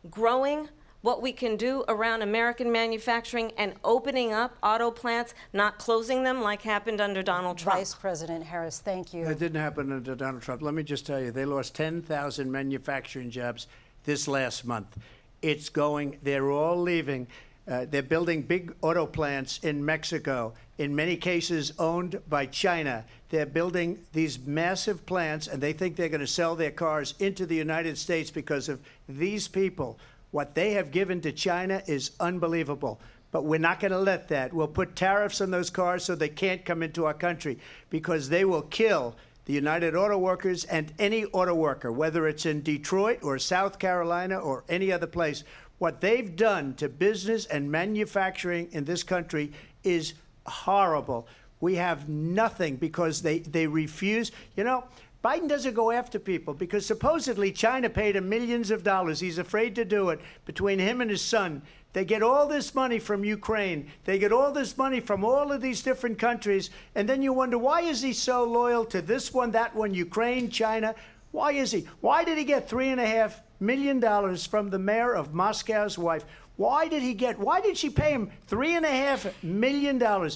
growing what we can do around American manufacturing and opening up auto plants, not closing them like happened under Donald Trump. Vice President Harris, thank you. It didn't happen under Donald Trump. Let me just tell you, they lost 10,000 manufacturing jobs this last month. It's going, they're all leaving. They're building big auto plants in Mexico, in many cases owned by China. They're building these massive plants, and they think they're going to sell their cars into the United States because of these people. What they have given to China is unbelievable. But we're not going to let that. We'll put tariffs on those cars so they can't come into our country, because they will kill the United Auto Workers and any auto worker, whether it's in Detroit or South Carolina or any other place. What they've done to business and manufacturing in this country is horrible. We have nothing because they refuse. You know, Biden doesn't go after people because supposedly China paid him millions of dollars. He's afraid to do it. Between him and his son, they get all this money from Ukraine. They get all this money from all of these different countries. And then you wonder, why is he so loyal to this one, that one, Ukraine, China? Why is he? Why did he get $3.5 million from the mayor of Moscow's wife? Why did she pay him $3.5 million?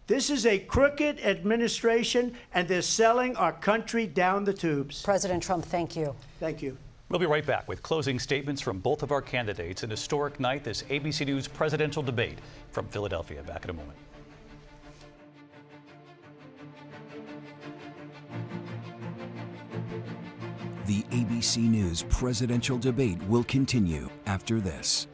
This is a crooked administration, and they're selling our country down the tubes. President Trump, thank you. Thank you. We'll be right back with closing statements from both of our candidates. An historic night, this ABC News presidential debate from Philadelphia. Back in a moment. The ABC News presidential debate will continue after this.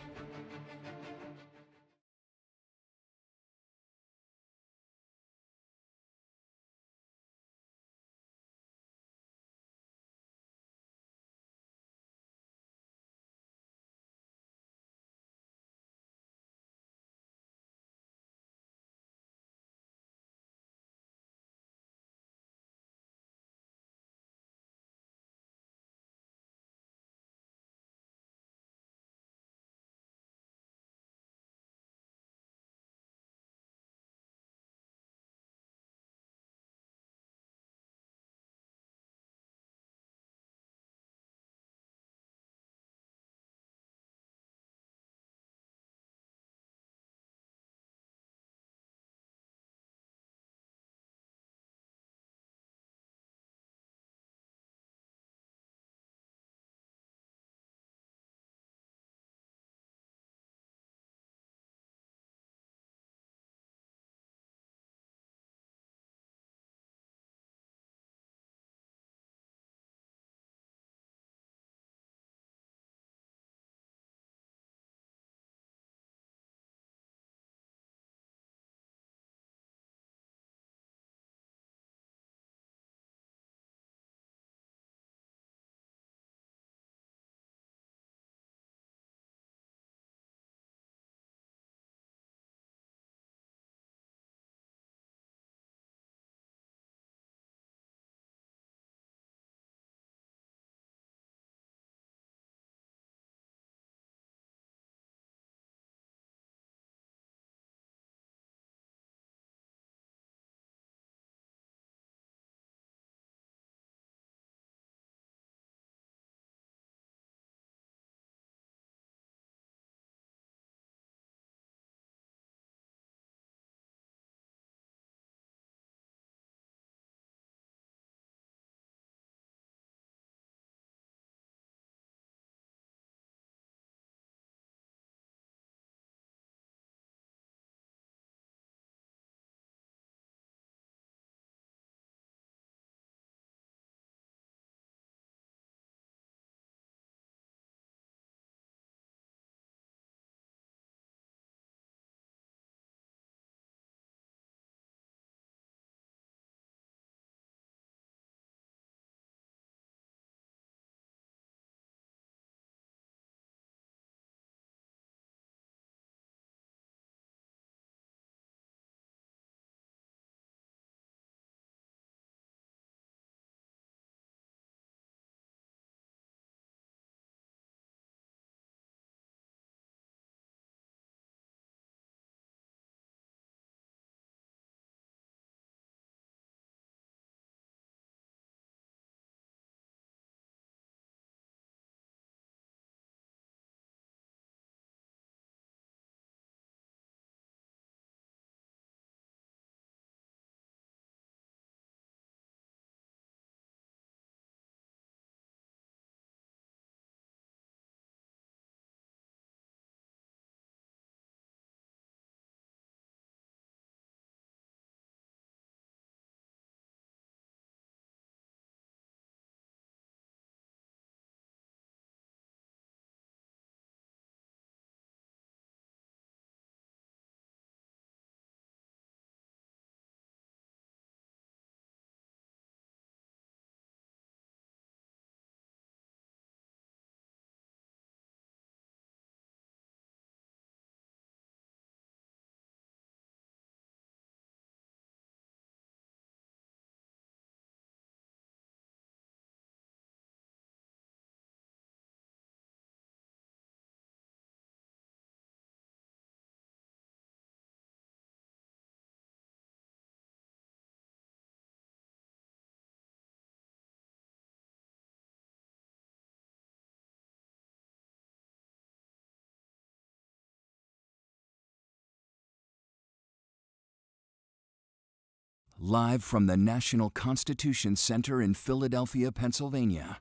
live from the National Constitution Center in Philadelphia, Pennsylvania.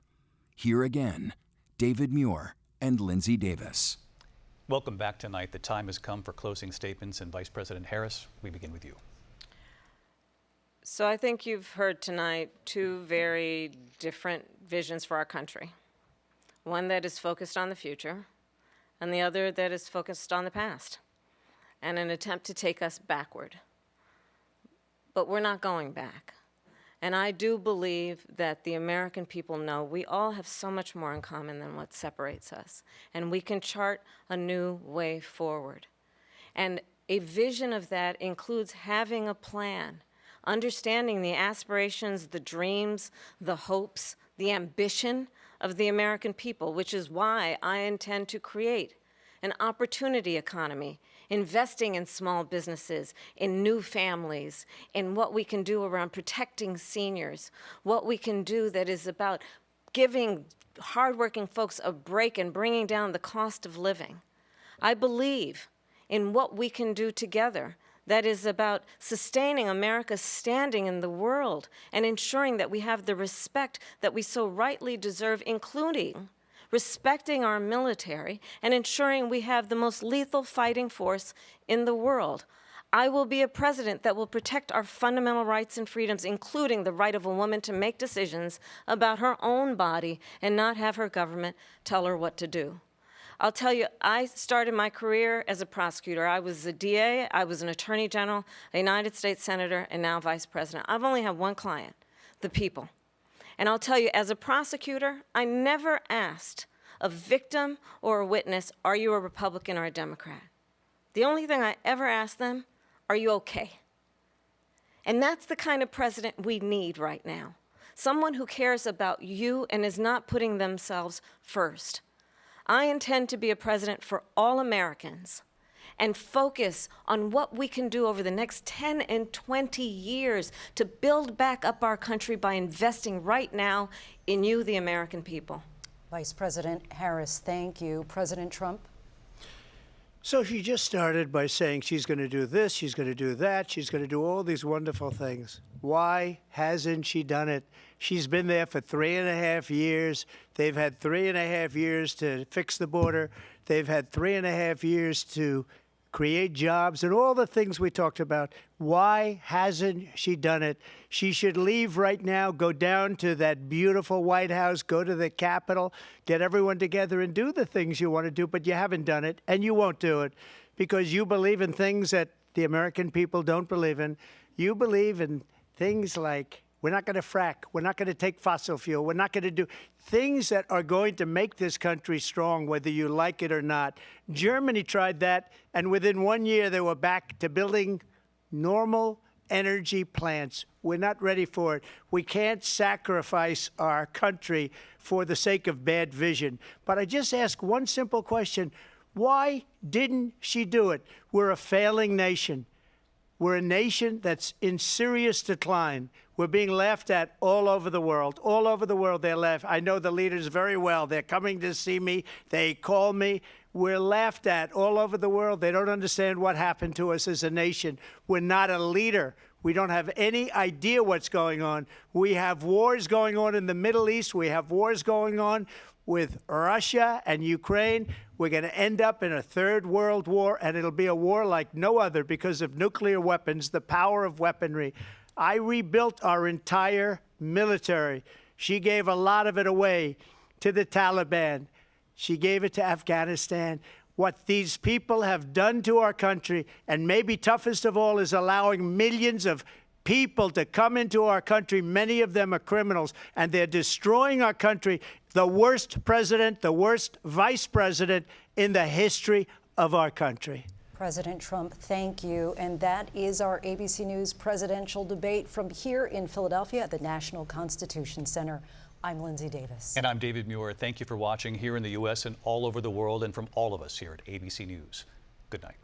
Here again, David Muir and Lindsay Davis. Welcome back tonight. The time has come for closing statements, and Vice President Harris, we begin with you. So I think you've heard tonight two very different visions for our country. One that is focused on the future, and the other that is focused on the past, and an attempt to take us backward. But we're not going back. And I do believe that the American people know we all have so much more in common than what separates us, and we can chart a new way forward. And a vision of that includes having a plan, understanding the aspirations, the dreams, the hopes, the ambition of the American people, which is why I intend to create an opportunity economy, investing in small businesses, in new families, in what we can do around protecting seniors, what we can do that is about giving hardworking folks a break and bringing down the cost of living. I believe in what we can do together that is about sustaining America's standing in the world and ensuring that we have the respect that we so rightly deserve, including respecting our military and ensuring we have the most lethal fighting force in the world. I will be a president that will protect our fundamental rights and freedoms, including the right of a woman to make decisions about her own body and not have her government tell her what to do. I'll tell you, I started my career as a prosecutor. I was a DA, I was an attorney general, a United States senator, and now vice president. I've only had one client, the people. And I'll tell you, as a prosecutor, I never asked a victim or a witness, are you a Republican or a Democrat? The only thing I ever asked them, are you okay? And that's the kind of president we need right now. Someone who cares about you and is not putting themselves first. I intend to be a president for all Americans and focus on what we can do over the next 10 and 20 years to build back up our country by investing right now in you, the American people. Vice President Harris, thank you. President Trump? So she just started by saying she's going to do this, she's going to do that, she's going to do all these wonderful things. Why hasn't she done it? She's been there for 3.5 years. They've had 3.5 years to fix the border. They've had 3.5 years to create jobs and all the things we talked about. Why hasn't she done it? She should leave right now, go down to that beautiful White House, go to the Capitol, get everyone together and do the things you want to do, but you haven't done it, and you won't do it because you believe in things that the American people don't believe in. You believe in things like we're not going to frack, we're not going to take fossil fuel, we're not going to do things that are going to make this country strong, whether you like it or not. Germany tried that, and within 1 year they were back to building normal energy plants. We're not ready for it. We can't sacrifice our country for the sake of bad vision. But I just ask one simple question. Why didn't she do it? We're a failing nation. We're a nation that's in serious decline. We're being laughed at all over the world. All over the world, they're laughed. I know the leaders very well. They're coming to see me. They call me. We're laughed at all over the world. They don't understand what happened to us as a nation. We're not a leader. We don't have any idea what's going on. We have wars going on in the Middle East. We have wars going on with Russia and Ukraine. We're going to end up in a third world war, and it'll be a war like no other because of nuclear weapons, the power of weaponry. I rebuilt our entire military. She gave a lot of it away to the Taliban. She gave it to Afghanistan. What these people have done to our country, and maybe toughest of all, is allowing millions of people to come into our country. Many of them are criminals, and they're destroying our country. The worst president, the worst vice president in the history of our country. President Trump, thank you. And that is our ABC News presidential debate from here in Philadelphia at the National Constitution Center. I'm Lindsay Davis. And I'm David Muir. Thank you for watching here in the U.S. and all over the world, and from all of us here at ABC News. Good night.